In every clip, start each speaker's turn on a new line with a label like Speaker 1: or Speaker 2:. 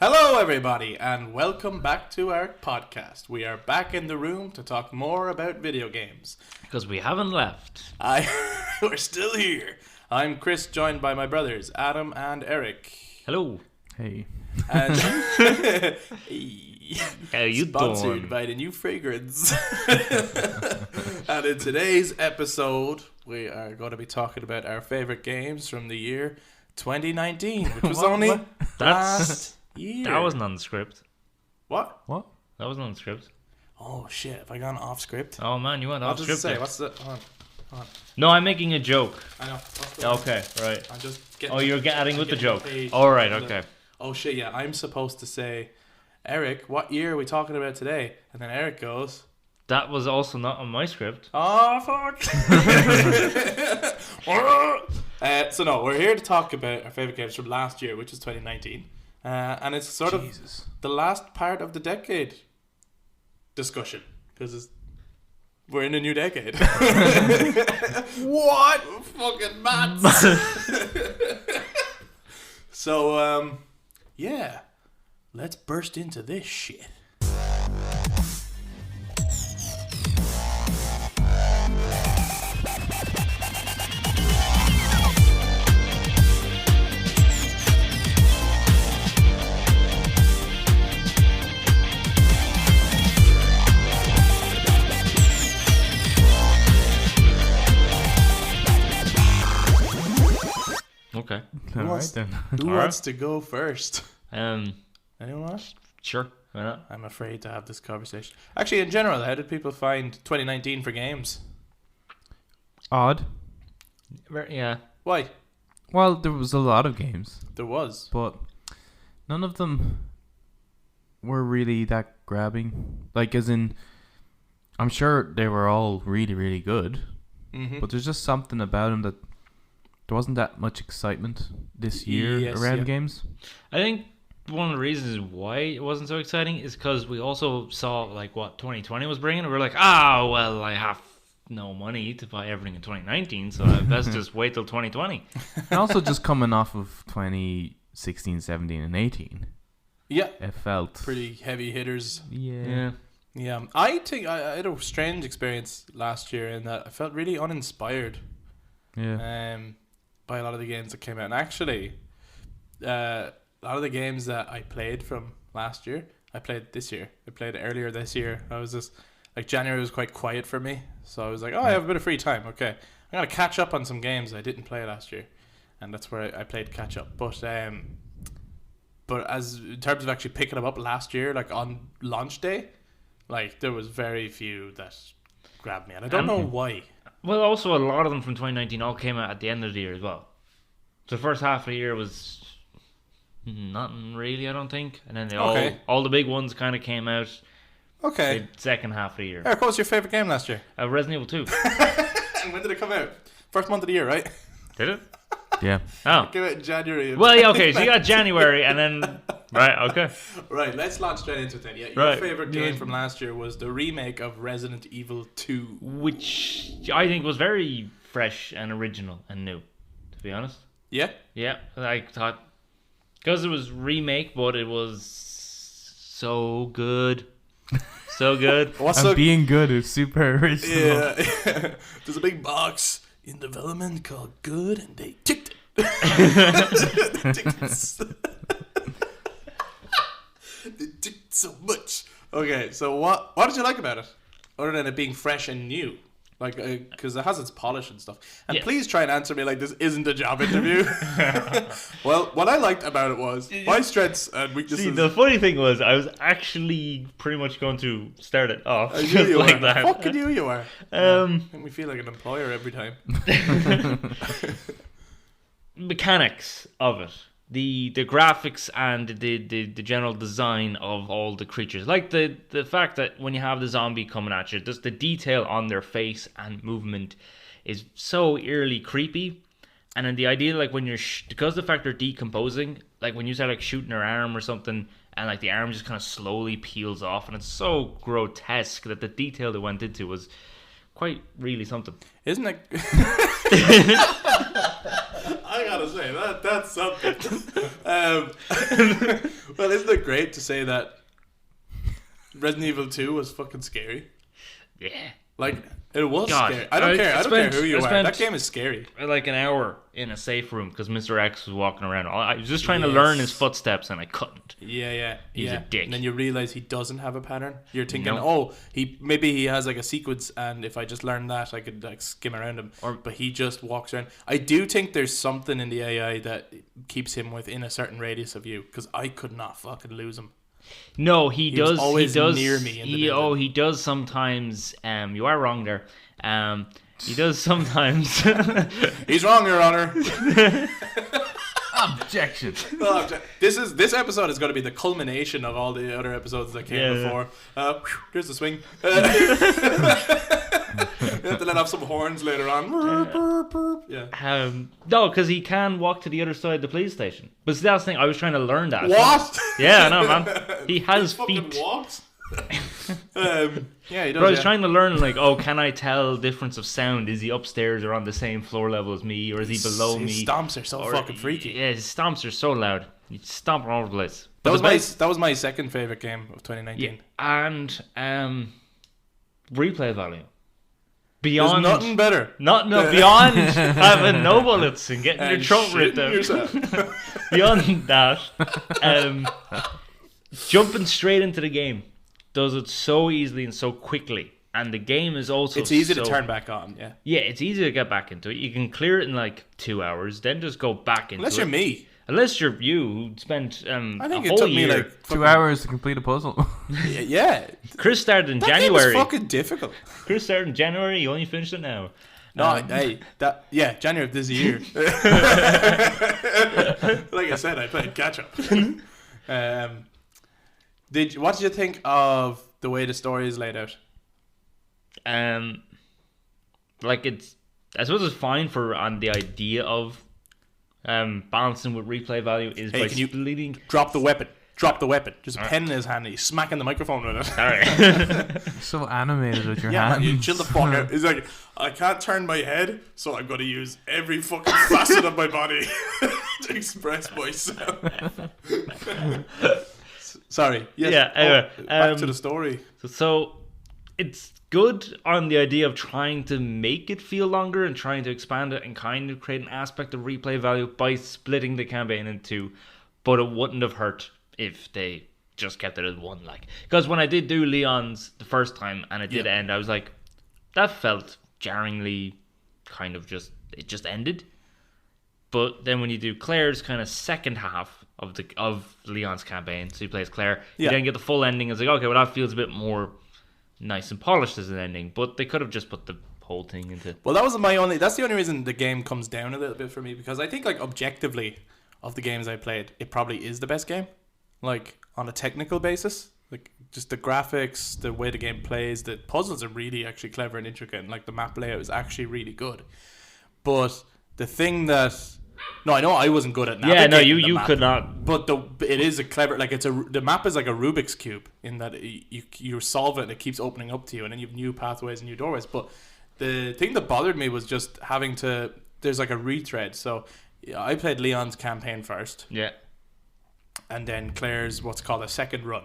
Speaker 1: Hello, everybody, and welcome back to our podcast. We are back in the room to talk more about video games.
Speaker 2: Because we haven't left.
Speaker 1: We're still here. I'm Chris, joined by my brothers, Adam and Eric.
Speaker 2: Hello.
Speaker 3: Hey.
Speaker 1: And
Speaker 2: How you
Speaker 1: sponsored
Speaker 2: doing?
Speaker 1: by the new fragrance. And in today's episode, we are going to be talking about our favorite games from the year 2019, which was only last year.
Speaker 2: That wasn't on the script.
Speaker 1: What?
Speaker 2: That wasn't on the script.
Speaker 1: Oh shit! Have I gone off script?
Speaker 2: Oh man, you went
Speaker 1: What
Speaker 2: off
Speaker 1: does it
Speaker 2: script.
Speaker 1: say?
Speaker 2: there.
Speaker 1: What's the? Hold on.
Speaker 2: No, I'm making a joke.
Speaker 1: I know. What's the
Speaker 2: Okay, right.
Speaker 1: I'm just getting.
Speaker 2: Oh, you're adding with the
Speaker 1: getting
Speaker 2: joke.
Speaker 1: page
Speaker 2: All right,
Speaker 1: on the-
Speaker 2: okay.
Speaker 1: Oh shit! Yeah, I'm supposed to say, Eric, what year are we talking about today? And then Eric goes,
Speaker 2: That was also not on my script.
Speaker 1: "Oh fuck!" So no, we're here to talk about our favorite games from last year, which is 2019, and it's sort of the last part of the decade discussion because we're in a new decade. What fucking maths? So yeah, let's burst into this shit.
Speaker 2: Okay.
Speaker 3: All
Speaker 1: wants-
Speaker 3: right then.
Speaker 1: Who
Speaker 2: All right.
Speaker 1: wants to go first?
Speaker 2: Um,
Speaker 1: Anyone want?
Speaker 2: sure. Why not?
Speaker 1: I'm afraid to have this conversation. Actually, in general, how did people find 2019 for games?
Speaker 3: Odd.
Speaker 2: Yeah.
Speaker 1: Why?
Speaker 3: Well, there was a lot of games,
Speaker 1: There was.
Speaker 3: but none of them were really that grabbing. Like, as in, I'm sure they were all really, really good,
Speaker 1: Mm-hmm.
Speaker 3: but there's just something about them that there wasn't that much excitement this year
Speaker 1: Yes,
Speaker 3: around
Speaker 1: yeah.
Speaker 3: games.
Speaker 2: I think one of the reasons why it wasn't so exciting is because we also saw like what 2020 was bringing. We were like, well, I have no money to buy everything in 2019, so I best just wait till 2020.
Speaker 3: And also just coming off of 2016, 17, and 18,
Speaker 1: Yeah.
Speaker 3: it felt
Speaker 1: Pretty heavy hitters.
Speaker 3: Yeah.
Speaker 1: Yeah. I think I had a strange experience last year in that I felt really uninspired
Speaker 3: Yeah.
Speaker 1: by a lot of the games that came out. And actually, a lot of the games that I played from last year, I played this year. I played earlier this year. I was just, like, January was quite quiet for me. So I was like, I have a bit of free time. Okay. I'm going to catch up on some games I didn't play last year. And that's where I played catch up. But as in terms of actually picking them up last year, like on launch day, like there was very few that grabbed me. And I don't know why.
Speaker 2: Well, also a lot of them from 2019 all came out at the end of the year as well. So the first half of the year was nothing really, I don't think, and then all the big ones kind of came out
Speaker 1: Okay.
Speaker 2: the second half of the year.
Speaker 1: Eric, what was your favourite game last year?
Speaker 2: Resident Evil 2.
Speaker 1: And when did it come out? First month of the year, right?
Speaker 2: Did it?
Speaker 3: Yeah.
Speaker 2: Oh.
Speaker 1: It came out in January.
Speaker 2: Well, yeah, okay, so you got January and then... Right, okay.
Speaker 1: Right, let's launch straight into it then. Yeah, your
Speaker 2: Right.
Speaker 1: favourite game from last year was the remake of Resident Evil 2.
Speaker 2: Which I think was very fresh and original and new, to be honest.
Speaker 1: Yeah?
Speaker 2: Yeah, I thought... Because it was remake, but it was so good. So good.
Speaker 1: What's
Speaker 3: And
Speaker 1: so...
Speaker 3: being good is super original.
Speaker 1: Yeah. There's a big box in development called Good, and they ticked it. They ticked so much. Okay, so what did you like about it? Other than it being fresh and new? Like, because it has its polish and stuff. And
Speaker 2: Yeah.
Speaker 1: please try and answer me like this isn't a job interview. Well, what I liked about it was my strengths and weaknesses.
Speaker 2: See, the funny thing was, I was actually pretty much going to start it off
Speaker 1: I knew
Speaker 2: just
Speaker 1: you
Speaker 2: like
Speaker 1: were.
Speaker 2: that.
Speaker 1: Fucking you are. Make me feel like an employer every time.
Speaker 2: Mechanics of it, the graphics and the general design of all the creatures, like the fact that when you have the zombie coming at you, just the detail on their face and movement is so eerily creepy. And then the idea, like when you're because the fact they're decomposing, like when you start like shooting their arm or something, and like the arm just kind of slowly peels off, and it's so grotesque that the detail they went into was quite really something.
Speaker 1: Isn't it? I gotta say that's something. Well, isn't it great to say that Resident Evil 2 was fucking scary?
Speaker 2: Yeah.
Speaker 1: Like, it was
Speaker 2: God.
Speaker 1: scary. I don't care. I don't care who you are.
Speaker 2: spent
Speaker 1: That game is scary.
Speaker 2: like an hour in a safe room because Mr. X was walking around. I was just trying to learn his footsteps and I couldn't.
Speaker 1: Yeah.
Speaker 2: He's a dick.
Speaker 1: And then you realize he doesn't have a pattern. You're thinking,
Speaker 2: No.
Speaker 1: maybe he has like a sequence, and if I just learn that, I could like skim around him. But he just walks around. I do think there's something in the AI that keeps him within a certain radius of you, because I could not fucking lose him.
Speaker 2: No, he does.
Speaker 1: Was always
Speaker 2: he does
Speaker 1: near me in the building.
Speaker 2: he does sometimes. You are wrong there. He does sometimes.
Speaker 1: He's wrong, Your Honor.
Speaker 3: Objection.
Speaker 1: This episode is going to be the culmination of all the other episodes that came before. Here's the swing. You have to let off some horns later on. Yeah.
Speaker 2: No, because he can walk to the other side of the police station. But see, that's the thing. I was trying to learn that.
Speaker 1: What?
Speaker 2: Yeah, no, man. He has feet.
Speaker 1: Walks. Yeah, he does.
Speaker 2: But I was trying to learn, like, can I tell difference of sound? Is he upstairs or on the same floor level as me, or is he below me?
Speaker 1: His stomps are so fucking freaky.
Speaker 2: Yeah, his stomps are so loud. He stomp all over the place.
Speaker 1: That was my second favorite game of 2019.
Speaker 2: Yeah, and replay value. Beyond
Speaker 1: There's nothing better.
Speaker 2: Beyond having no bullets and getting your throat ripped out. Beyond that, jumping straight into the game does it so easily and so quickly, and the game is also
Speaker 1: it's easy to turn back on. Yeah,
Speaker 2: it's easy to get back into it. You can clear it in like 2 hours, then just go back into
Speaker 1: unless
Speaker 2: it.
Speaker 1: You're me.
Speaker 2: Unless you're you who spent
Speaker 1: I think
Speaker 2: a
Speaker 1: it
Speaker 2: whole
Speaker 1: took
Speaker 2: year.
Speaker 1: me like
Speaker 3: 2 hours to complete a puzzle.
Speaker 1: Yeah.
Speaker 2: Chris started in
Speaker 1: That
Speaker 2: January.
Speaker 1: game is fucking difficult.
Speaker 2: Chris started in January. You only finished it now.
Speaker 1: No, January of this year. Like I said, I played catch up. What did you think of the way the story is laid out?
Speaker 2: Like I suppose it's fine on the idea of balancing with replay value is by splitting.
Speaker 1: Drop the weapon. Just a pen in his hand and he's smacking the microphone with it.
Speaker 2: All right.
Speaker 3: So animated with your
Speaker 1: Man,
Speaker 3: hand.
Speaker 1: you chill the fuck out. He's like, I can't turn my head, so I'm going to use every fucking facet of my body to express myself. Sorry. Yes.
Speaker 2: Yeah, anyway,
Speaker 1: back to the story.
Speaker 2: So it's good on the idea of trying to make it feel longer and trying to expand it and kind of create an aspect of replay value by splitting the campaign in two, but it wouldn't have hurt if they just kept it as one. Because when I did do Leon's the first time and it did end, I was like, that felt jarringly kind of just ended. But then when you do Claire's kind of second half of Leon's campaign, so he plays Claire, you then get the full ending. It's like, okay, well, that feels a bit more nice and polished as an ending, but they could have just put the whole thing into.
Speaker 1: Well, that's the only reason the game comes down a little bit for me, because I think, like, objectively of the games I played, it probably is the best game, like, on a technical basis. Like, just the graphics, the way the game plays, the puzzles are really actually clever and intricate, and like the map layout is actually really good. But the thing that I know I wasn't good at navigating.
Speaker 2: Yeah, no, you
Speaker 1: map,
Speaker 2: could not.
Speaker 1: But it is a clever, like, the map is like a Rubik's cube in that you solve it and it keeps opening up to you, and then you have new pathways and new doorways. But the thing that bothered me was just having to. There's like a retread. So I played Leon's campaign first.
Speaker 2: Yeah.
Speaker 1: And then Claire's what's called a second run,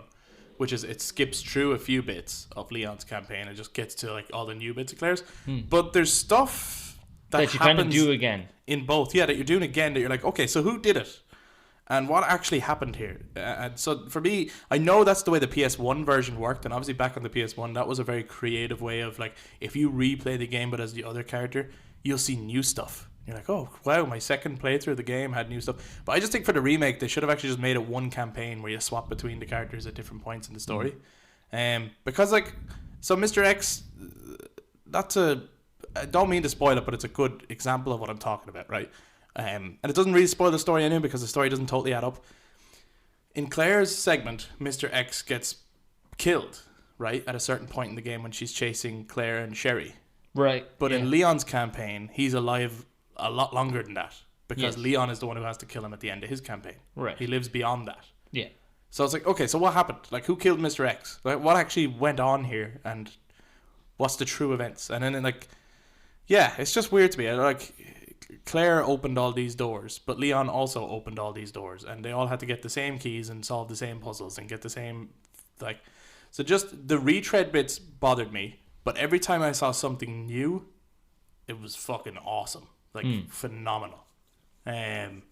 Speaker 1: which is it skips through a few bits of Leon's campaign and just gets to like all the new bits of Claire's. But there's stuff that
Speaker 2: you kind of do again
Speaker 1: in both. Yeah, that you're doing again. That you're like, okay, so who did it, and what actually happened here? And so for me, I know that's the way the PS1 version worked, and obviously back on the PS1, that was a very creative way of, like, if you replay the game but as the other character, you'll see new stuff. You're like, oh, wow, my second playthrough of the game had new stuff. But I just think for the remake, they should have actually just made it one campaign where you swap between the characters at different points in the story. Because, like, so Mr. X, I don't mean to spoil it, but it's a good example of what I'm talking about, right? And it doesn't really spoil the story anyway, because the story doesn't totally add up. In Claire's segment, Mr. X gets killed, right, at a certain point in the game when she's chasing Claire and Sherry.
Speaker 2: right.
Speaker 1: But in Leon's campaign, he's alive a lot longer than that, because Leon is the one who has to kill him at the end of his campaign.
Speaker 2: Right.
Speaker 1: He lives beyond that.
Speaker 2: Yeah.
Speaker 1: So it's like, okay, so what happened? Like, who killed Mr. X? Like, what actually went on here, and what's the true events? And then, like, yeah, it's just weird to me. Like, Claire opened all these doors, but Leon also opened all these doors, and they all had to get the same keys and solve the same puzzles and get the same, like, so just the retread bits bothered me, but every time I saw something new, it was fucking awesome, like phenomenal, and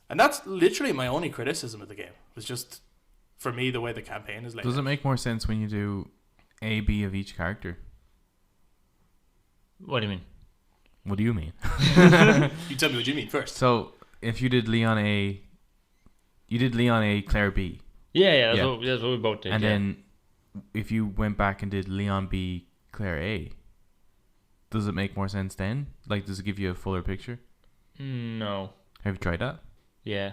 Speaker 1: that's literally my only criticism of the game. Was just, for me, the way the campaign is laid.
Speaker 3: Does it make more sense when you do A, B of each character?
Speaker 2: What do you mean?
Speaker 3: What do you mean?
Speaker 1: You tell me what you mean first.
Speaker 3: So if you did Leon A, Claire B.
Speaker 2: Yeah, that's what we both did.
Speaker 3: And then if you went back and did Leon B, Claire A, does it make more sense then? Like, does it give you a fuller picture?
Speaker 2: No.
Speaker 3: Have you tried that?
Speaker 2: Yeah.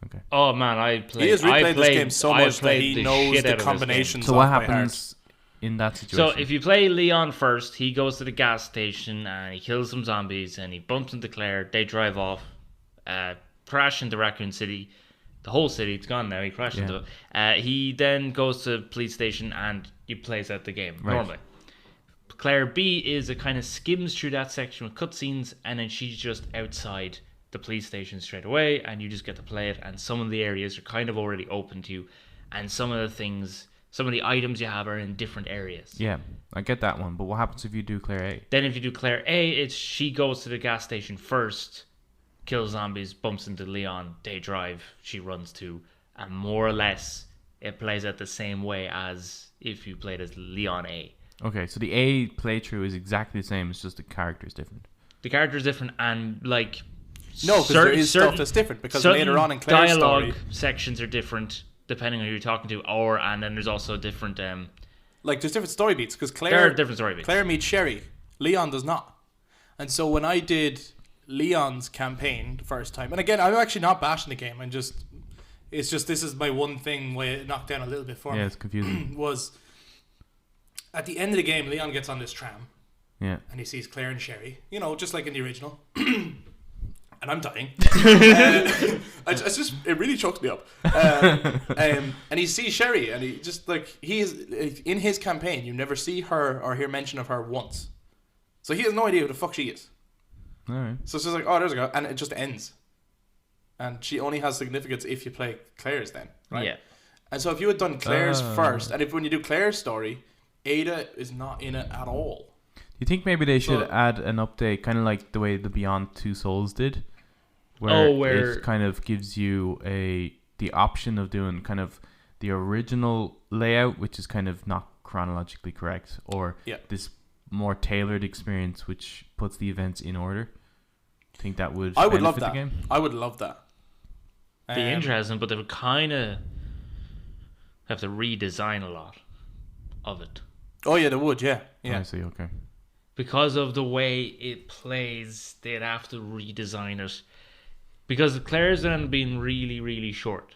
Speaker 3: Okay.
Speaker 2: Oh man,
Speaker 1: He has replayed this game so much that he knows the combinations.
Speaker 3: So what happens in that situation?
Speaker 2: So if you play Leon first, he goes to the gas station and he kills some zombies and he bumps into Claire. They drive off, crash into Raccoon City. The whole city, it's gone now. He crashed into it. He then goes to the police station and he plays out the game normally. Claire B is it kind of skims through that section with cutscenes, and then she's just outside the police station straight away, and you just get to play it. And some of the areas are kind of already open to you, and some of the items you have are in different areas.
Speaker 3: Yeah, I get that one. But what happens if you do Claire A?
Speaker 2: Then if you do Claire A, it's she goes to the gas station first, kills zombies, bumps into Leon, they drive, she runs to, and more or less it plays out the same way as if you played as Leon A.
Speaker 3: Okay, so the A playthrough is exactly the same, it's just the character is different.
Speaker 2: The character is different, and like...
Speaker 1: No, because there is stuff that's different, because later on in Claire's
Speaker 2: dialogue
Speaker 1: story...
Speaker 2: sections are different depending on who you're talking to, and then there's also different...
Speaker 1: like, there's different story beats, because
Speaker 2: there are different story beats.
Speaker 1: Claire meets Sherry. Leon does not. And so when I did Leon's campaign the first time, and again, I'm actually not bashing the game, it's just this is my one thing where it knocked down a little bit for me.
Speaker 3: Yeah, it's confusing.
Speaker 1: Was at the end of the game, Leon gets on this tram.
Speaker 3: Yeah.
Speaker 1: And he sees Claire and Sherry, just like in the original. And I'm dying. It really chokes me up. And he sees Sherry, and he just he is in his campaign. You never see her or hear mention of her once, so he has no idea who the fuck she is.
Speaker 3: All right.
Speaker 1: So it's just like, oh, there's a girl, and it just ends. And she only has significance if you play Claire's then, right?
Speaker 2: Yeah.
Speaker 1: And so if you had done Claire's first, and when you do Claire's story, Ada is not in it at all.
Speaker 3: Do you think maybe they should add an update, kind of like the way the Beyond Two Souls did, where it kind of gives you the option of doing kind of the original layout, which is kind of not chronologically correct, or this more tailored experience, which puts the events in order? I think that would.
Speaker 1: I would love that.
Speaker 3: The game.
Speaker 1: I would love that.
Speaker 2: Be interesting, but they would kind of have to redesign a lot of it.
Speaker 1: Oh yeah, they would. Yeah.
Speaker 3: I see. Okay.
Speaker 2: Because of the way it plays, they'd have to redesign it. Because Claire's then been really, really short.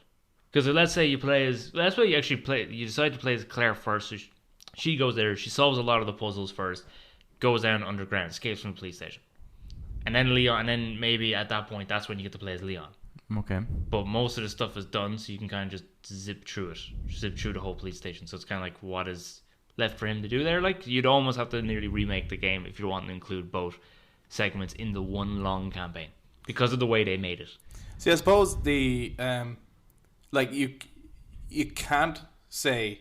Speaker 2: Because let's say you play as... That's why you actually play... You decide to play as Claire first. So she goes there. She solves a lot of the puzzles first. Goes down underground. Escapes from the police station. And then Leon... And then maybe at that point, that's when you get to play as Leon.
Speaker 3: Okay.
Speaker 2: But most of the stuff is done, so you can kind of just zip through it. Zip through the whole police station. So it's kind of like what is left for him to do there. Like, you'd almost have to nearly remake the game if you want to include both segments in the one long campaign. Because of the way they made it.
Speaker 1: See, I suppose the you can't say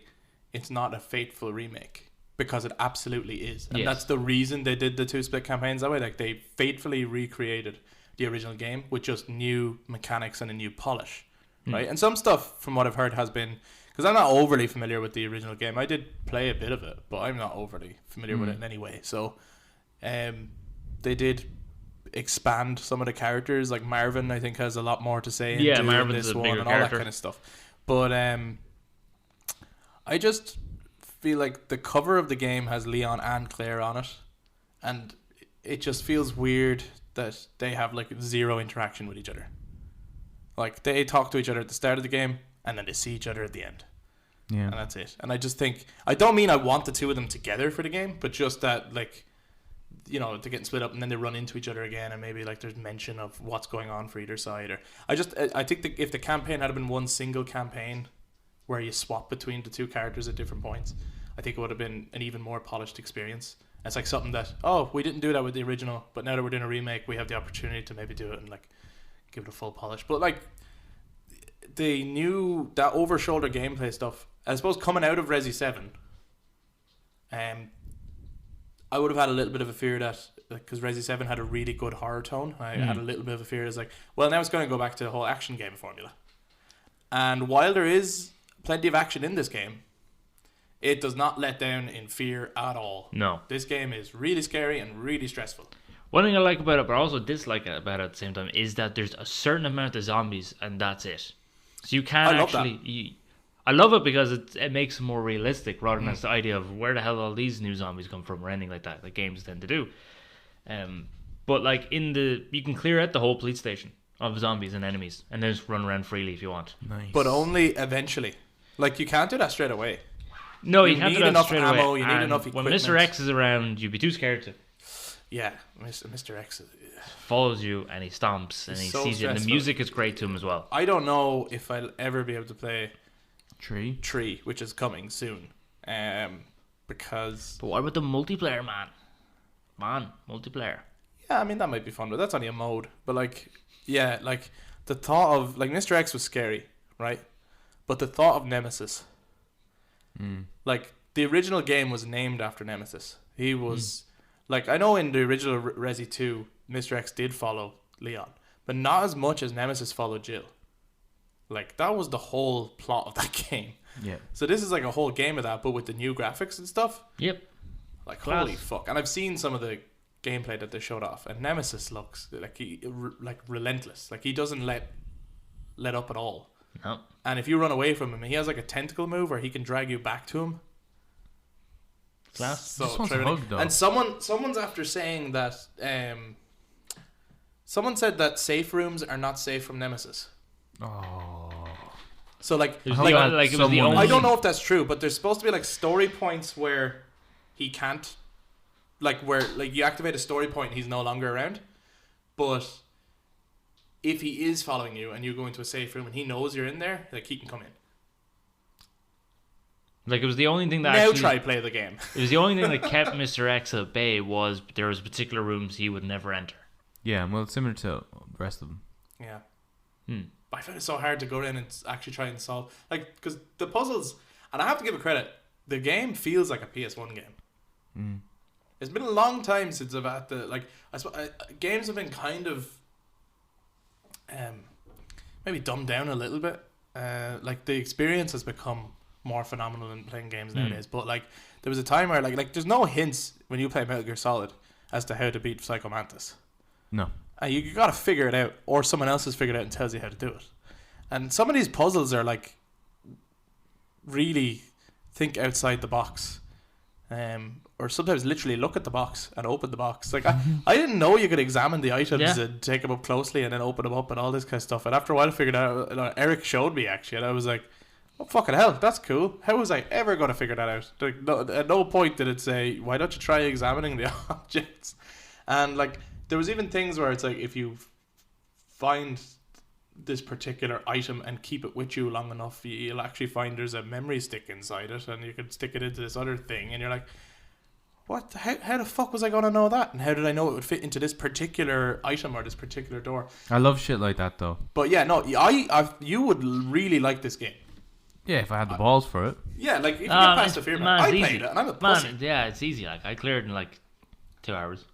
Speaker 1: it's not a faithful remake, because it absolutely is, and that's the reason they did the two split campaigns that way. Like, they faithfully recreated the original game with just new mechanics and a new polish, right? And some stuff, from what I've heard, has been, because I'm not overly familiar with the original game. I did play a bit of it, but I'm not overly familiar with it in any way. So, they did expand some of the characters. Like Marvin, I think, has a lot more to say in
Speaker 2: Marvin's
Speaker 1: this
Speaker 2: a
Speaker 1: one
Speaker 2: bigger
Speaker 1: and all
Speaker 2: character.
Speaker 1: that kind of stuff. But I just feel like the cover of the game has Leon and Claire on it, and it just feels weird that they have like zero interaction with each other. Like, they talk to each other at the start of the game, and then they see each other at the end.
Speaker 3: Yeah.
Speaker 1: And that's it. And I just think, I don't mean I want the two of them together for the game, but just that, like, they're getting split up and then they run into each other again, and maybe like there's mention of what's going on for either side. Or I think if the campaign had been one single campaign where you swap between the two characters at different points, I think it would have been an even more polished experience. It's like something that, we didn't do that with the original, but now that we're doing a remake, we have the opportunity to maybe do it and like give it a full polish. But like that over shoulder gameplay stuff, I suppose coming out of Resi 7, I would have had a little bit of a fear that, because Resi 7 had a really good horror tone, I had a little bit of a fear. It's like, well, now it's going to go back to the whole action game formula. And while there is plenty of action in this game, it does not let down in fear at all.
Speaker 2: No.
Speaker 1: This game is really scary and really stressful.
Speaker 2: One thing I like about it, but also dislike about it at the same time, is that there's a certain amount of zombies and that's it. So you can't I love it because it makes it more realistic rather than the idea of where the hell all these new zombies come from or anything like that games tend to do. But like you can clear out the whole police station of zombies and enemies and then just run around freely if you want.
Speaker 3: Nice.
Speaker 1: But only eventually. Like you can't do that straight away.
Speaker 2: No, you can't do that straight
Speaker 1: ammo,
Speaker 2: away.
Speaker 1: You need enough equipment.
Speaker 2: When Mr. X is around, you'd be too scared to.
Speaker 1: Yeah, Mr. X
Speaker 2: follows you and he stomps and he sees you. And the music is great to him as well.
Speaker 1: I don't know if I'll ever be able to play
Speaker 3: Tree,
Speaker 1: which is coming soon. Because.
Speaker 2: But what about the multiplayer, man? Multiplayer.
Speaker 1: Yeah, I mean that might be fun, but that's only a mode. But like, yeah, like the thought of like Mr. X was scary, right? But the thought of Nemesis. Like the original game was named after Nemesis. He was like, I know in the original Resi 2, Mr. X did follow Leon, but not as much as Nemesis followed Jill. Like that was the whole plot of that game.
Speaker 3: Yeah.
Speaker 1: So this is like a whole game of that, but with the new graphics and stuff.
Speaker 2: Yep.
Speaker 1: Like holy fuck! And I've seen some of the gameplay that they showed off, and Nemesis looks like relentless. Like he doesn't let up at all.
Speaker 2: No.
Speaker 1: And if you run away from him, he has like a tentacle move where he can drag you back to him.
Speaker 2: Class.
Speaker 1: So
Speaker 3: just wants a hug, though.
Speaker 1: And someone's after saying that someone said that safe rooms are not safe from Nemesis.
Speaker 3: Oh.
Speaker 1: So like
Speaker 2: it was the only.
Speaker 1: I don't know if that's true, but there's supposed to be like story points where he can't, like where like you activate a story point and he's no longer around. But if he is following you and you go into a safe room and he knows you're in there, like he can come in.
Speaker 2: Like it was the only thing that
Speaker 1: now try play the game.
Speaker 2: It was the only thing that kept Mr. X at bay was there was particular rooms he would never enter.
Speaker 3: Yeah, well, it's similar to the rest of them.
Speaker 1: Yeah. But I found it so hard to go in and actually try and solve, like, because the puzzles, and I have to give it credit, the game feels like a PS1 game. It's been a long time since I've had the, like, games have been kind of maybe dumbed down a little bit. Like the experience has become more phenomenal in playing games nowadays. But like there was a time where like there's no hints when you play Metal Gear Solid as to how to beat Psycho Mantis.
Speaker 3: No.
Speaker 1: You gotta figure it out, or someone else has figured it out and tells you how to do it. And some of these puzzles are like really think outside the box, or sometimes literally look at the box and open the box. Like I didn't know you could examine the items and take them up closely and then open them up and all this kind of stuff. And after a while, I figured out. Eric showed me actually, and I was like, "Oh fucking hell, that's cool! How was I ever going to figure that out?" Like, at no point did it say, "Why don't you try examining the objects?" And like there was even things where it's like if you find this particular item and keep it with you long enough, you'll actually find there's a memory stick inside it, and you could stick it into this other thing, and you're like, what? How the fuck was I going to know that? And how did I know it would fit into this particular item or this particular door?
Speaker 3: I love shit like that, though.
Speaker 1: But yeah, no, you would really like this game.
Speaker 3: Yeah, if I had the balls for it.
Speaker 1: Yeah, like if you get past the fear, I played it, and I'm a pussy.
Speaker 2: Yeah, it's easy. Like I cleared in like 2 hours.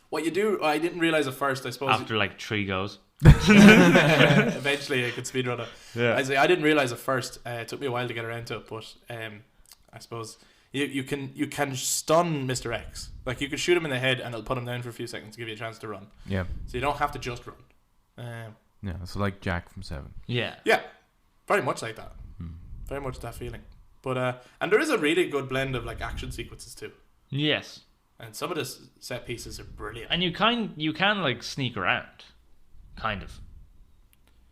Speaker 1: What you do, I didn't realize at first. I suppose
Speaker 2: after like 3 goes.
Speaker 1: Eventually, I could speedrun it. Yeah. I didn't realize at first. It took me a while to get around to it, but I suppose you can stun Mr. X. Like you can shoot him in the head, and it'll put him down for a few seconds to give you a chance to run.
Speaker 3: Yeah.
Speaker 1: So you don't have to just run.
Speaker 3: Yeah, it's like Jack from 7.
Speaker 2: Yeah.
Speaker 1: Yeah, very much like that. Very much that feeling. But and there is a really good blend of like action sequences too.
Speaker 2: Yes.
Speaker 1: And some of the set pieces are brilliant.
Speaker 2: And you can like sneak around, kind of,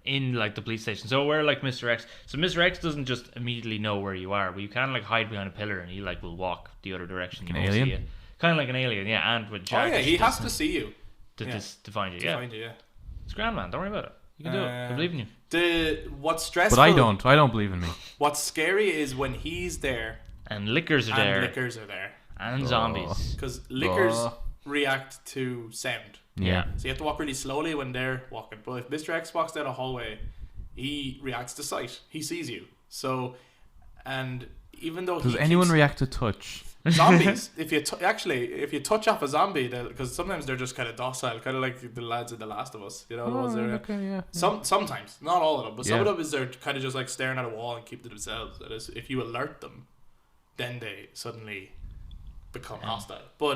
Speaker 2: in like the police station. So where like Mr. X, so Mr. X doesn't just immediately know where you are, but you can like hide behind a pillar and he like will walk the other direction.
Speaker 3: An alien,
Speaker 2: kind of like an alien, yeah. And with Jack,
Speaker 1: he has to see you
Speaker 2: to find you.
Speaker 1: Find you, yeah.
Speaker 2: It's grand, man. Don't worry about it. You can do it. I believe in you.
Speaker 1: What's stressful?
Speaker 3: But I don't believe in me.
Speaker 1: What's scary is when he's there
Speaker 2: And lickers are there.
Speaker 1: Lickers are there.
Speaker 2: And zombies.
Speaker 1: Because lickers react to sound.
Speaker 2: Yeah.
Speaker 1: So you have to walk really slowly when they're walking. But if Mr. X walks down a hallway, he reacts to sight. He sees you. So, and even though
Speaker 3: does anyone react to touch?
Speaker 1: Zombies, if you touch off a zombie, because sometimes they're just kind of docile, kind of like the lads in The Last of Us, you know, the ones that are,
Speaker 3: okay, yeah.
Speaker 1: Sometimes, not all of them, but some of them is they're kind of just like staring at a wall and keep to themselves. That is, if you alert them, then they suddenly become hostile. But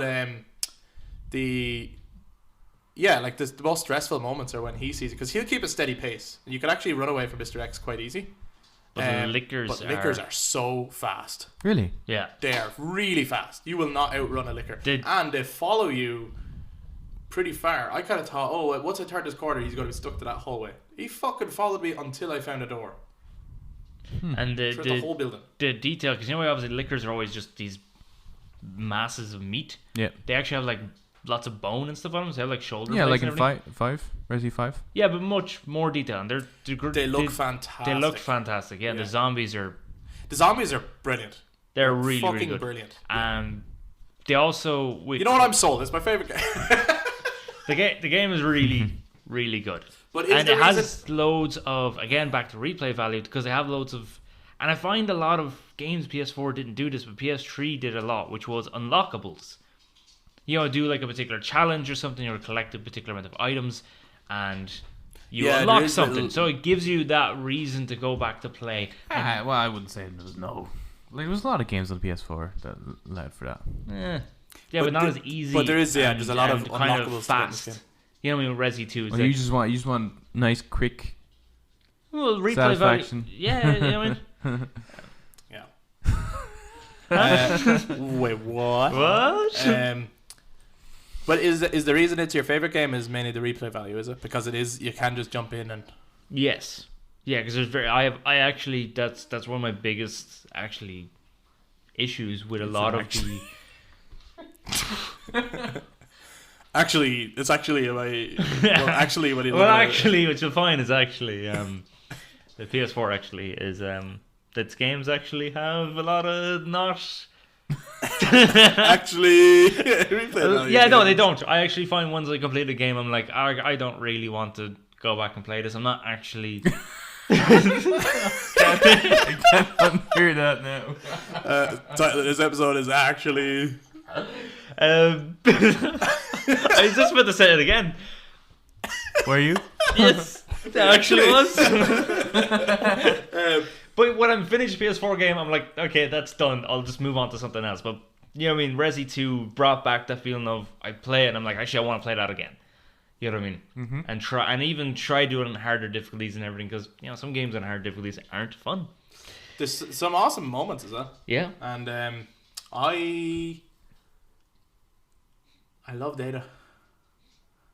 Speaker 1: the most stressful moments are when he sees it, because he'll keep a steady pace. You can actually run away from Mr. X quite easy.
Speaker 2: But lickers
Speaker 1: are so fast.
Speaker 3: Really?
Speaker 2: Yeah.
Speaker 1: They are really fast. You will not outrun a licker. And they follow you pretty far. I kind of thought, once I turn this corner, he's going to be stuck to that hallway. He fucking followed me until I found a door.
Speaker 2: And
Speaker 1: the whole building.
Speaker 2: The detail, because obviously lickers are always just these masses of meat.
Speaker 3: Yeah.
Speaker 2: They actually have like lots of bone and stuff on them. So they have like shoulder.
Speaker 3: Yeah, like in five. Resi 5.
Speaker 2: Yeah, but much more detail. And
Speaker 1: they look fantastic.
Speaker 2: They look fantastic. Yeah, the zombies are
Speaker 1: brilliant.
Speaker 2: They're really,
Speaker 1: fucking
Speaker 2: really good.
Speaker 1: Brilliant.
Speaker 2: They also.
Speaker 1: You know what? I'm sold. It's my favorite game.
Speaker 2: The game is really, really good.
Speaker 1: But
Speaker 2: it has loads of, again, back to replay value, because they have loads of. And I find a lot of games PS4 didn't do this, but PS3 did a lot, which was unlockables. Do like a particular challenge or something, or collect a particular amount of items, and you unlock something. So it gives you that reason to go back to play.
Speaker 3: Well, I wouldn't say there's no. Like, there's a lot of games on PS4 that allowed for that.
Speaker 2: Yeah, but not as easy.
Speaker 1: But there's a lot of
Speaker 2: kind
Speaker 1: unlockables
Speaker 2: of fast. You know what I mean? Resi 2 is
Speaker 3: well, you just want nice, quick
Speaker 2: replay
Speaker 3: satisfaction.
Speaker 2: Value. Yeah, you know what I mean?
Speaker 1: Yeah. Wait, what?
Speaker 2: What?
Speaker 1: But is the reason it's your favorite game is mainly the replay value? Is it because it is? You can just jump in and.
Speaker 2: Yes. Yeah, because there's I actually that's one of my biggest issues with a lot of the.
Speaker 1: It's actually what you.
Speaker 2: Well, actually, what you'll find is actually the PS4 actually is that games actually have a lot of not.
Speaker 1: Actually,
Speaker 2: yeah, no, they don't. I actually find once I complete a game, I'm like, I don't really want to go back and play this. I'm not actually.
Speaker 3: I can't hear that now.
Speaker 1: Title of this episode is actually.
Speaker 2: I was just about to say it again.
Speaker 3: Were you?
Speaker 2: Yes, it actually was. But when I'm finished PS4 game, I'm like, okay, that's done. I'll just move on to something else. But you know what I mean? Resi 2 brought back that feeling of I play it and I'm like, actually, I want to play that again. You know what I mean?
Speaker 3: Mm-hmm.
Speaker 2: And even try doing it on harder difficulties and everything, because some games on hard difficulties aren't fun.
Speaker 1: There's some awesome moments, is that?
Speaker 2: Yeah.
Speaker 1: And I love Ada. I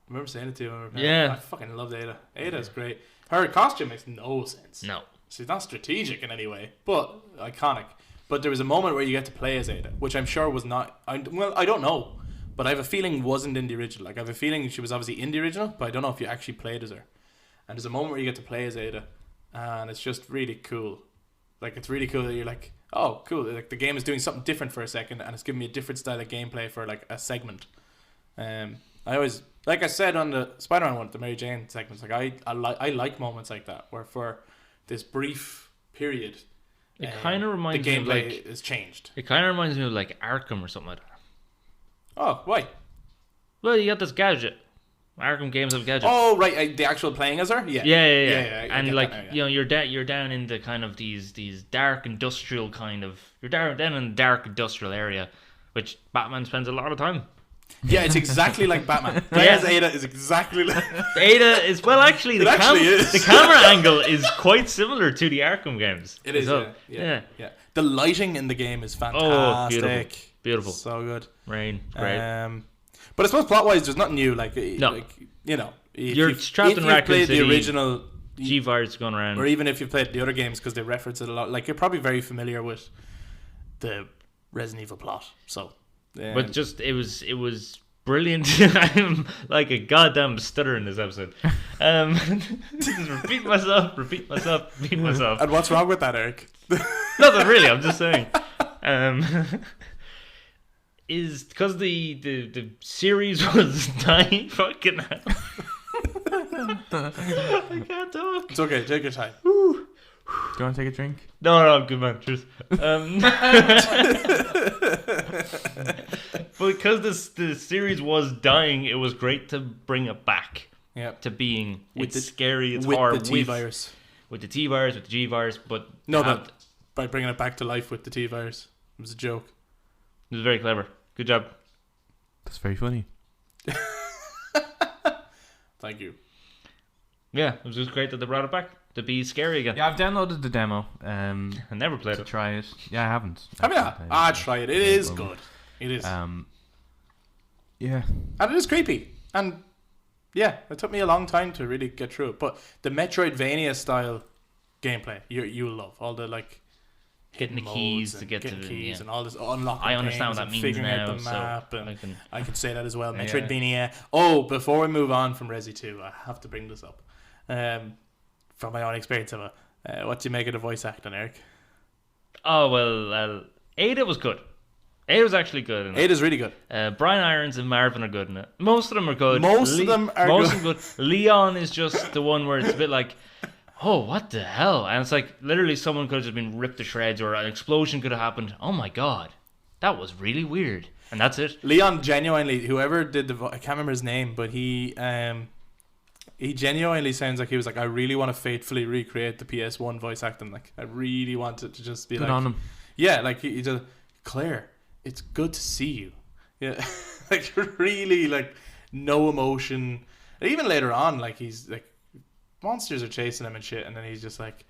Speaker 1: remember saying it to you.
Speaker 2: Yeah.
Speaker 1: I fucking love Ada. Ada's great. Her costume makes no sense.
Speaker 2: No.
Speaker 1: She's not strategic in any way, but iconic. But there was a moment where you get to play as Ada, which I'm sure was not. I don't know, but I have a feeling wasn't in the original. Like I have a feeling she was obviously in the original, but I don't know if you actually played as her. And there's a moment where you get to play as Ada, and it's just really cool. Like it's really cool that you're like, oh, cool. Like the game is doing something different for a second, and it's giving me a different style of gameplay for like a segment. I always, like I said on the Spider-Man one, the Mary Jane segments, like I like moments like that where for this brief period,
Speaker 2: it kind of reminds
Speaker 1: me the
Speaker 2: gameplay
Speaker 1: is changed.
Speaker 2: It kind of reminds me of like Arkham or something like that.
Speaker 1: Oh, why?
Speaker 2: Well, you got this gadget. Arkham games have gadgets.
Speaker 1: Oh, right, the actual playing as her. Yeah.
Speaker 2: And like you're down in the kind of these dark industrial kind of. You're down in a dark industrial area, which Batman spends a lot of time.
Speaker 1: Yeah, it's exactly like Batman. As Ada is exactly like
Speaker 2: Ada is actually the camera angle is quite similar to the Arkham games.
Speaker 1: It is.
Speaker 2: So,
Speaker 1: yeah. The lighting in the game is fantastic.
Speaker 2: Oh, beautiful.
Speaker 1: So good.
Speaker 2: Rain, great.
Speaker 1: But I suppose plot wise, there's nothing new. Like
Speaker 2: you're trapped in Raccoon
Speaker 1: played
Speaker 2: City.
Speaker 1: The original
Speaker 2: G-Virus going around,
Speaker 1: or even if you played the other games because they reference it a lot. Like you're probably very familiar with the Resident Evil plot. So.
Speaker 2: But just it was brilliant. I'm like a goddamn stutter in this episode. Just repeat myself.
Speaker 1: And what's wrong with that, Eric?
Speaker 2: Nothing really. I'm just saying. is because the series was dying. Fucking hell. I can't talk.
Speaker 1: It's okay. Take your time.
Speaker 3: Do you want to take a drink?
Speaker 2: No, I'm good, man. Cheers. But because the series was dying, it was great to bring it back.
Speaker 1: Yeah.
Speaker 2: To being
Speaker 1: With
Speaker 2: it's scary, it's
Speaker 1: with
Speaker 2: horror,
Speaker 1: the T-virus.
Speaker 2: with the T-virus, with the G-virus, but
Speaker 1: No, but by bringing it back to life with the T-virus. It was a joke.
Speaker 2: it was very clever. Good job.
Speaker 3: That's very funny.
Speaker 1: Thank you.
Speaker 2: Yeah, it was just great that they brought it back to be scary again.
Speaker 3: Yeah, I've downloaded the demo.
Speaker 2: I never played
Speaker 3: to
Speaker 2: it.
Speaker 3: try it. Yeah, I haven't.
Speaker 1: I mean, I'd try it. It is good. It is.
Speaker 3: Yeah.
Speaker 1: And it is creepy. And yeah, it took me a long time to really get through it. But the Metroidvania style gameplay, you'll love. All the like
Speaker 2: Getting the keys to get to the
Speaker 1: keys and all this unlocking.
Speaker 2: I understand
Speaker 1: things
Speaker 2: what that
Speaker 1: and
Speaker 2: means
Speaker 1: figuring
Speaker 2: now,
Speaker 1: out the map,
Speaker 2: so
Speaker 1: and I can say that as well.
Speaker 2: Yeah.
Speaker 1: Metroidvania. Oh, before we move on from Resi 2, I have to bring this up. From my own experience of it. What do you make of the voice acting, Eric?
Speaker 2: Oh well, Ada was good. Ada was actually good. In it.
Speaker 1: Ada's really good.
Speaker 2: Brian Irons and Marvin are good in it. Most of them are good.
Speaker 1: Most of them are
Speaker 2: good. Leon is just the one where it's a bit like, oh, what the hell? And it's like literally someone could have just been ripped to shreds, or an explosion could have happened. Oh my god, that was really weird. And that's it.
Speaker 1: Leon genuinely, whoever did the I can't remember his name, but he genuinely sounds like he was like, I really want to faithfully recreate the PS1 voice acting. Like, I really want it to just be
Speaker 3: Good
Speaker 1: like,
Speaker 3: on him.
Speaker 1: Yeah, like he just, Claire, it's good to see you. Yeah, like really, like no emotion. And even later on, like he's like, monsters are chasing him and shit, and then he's just like,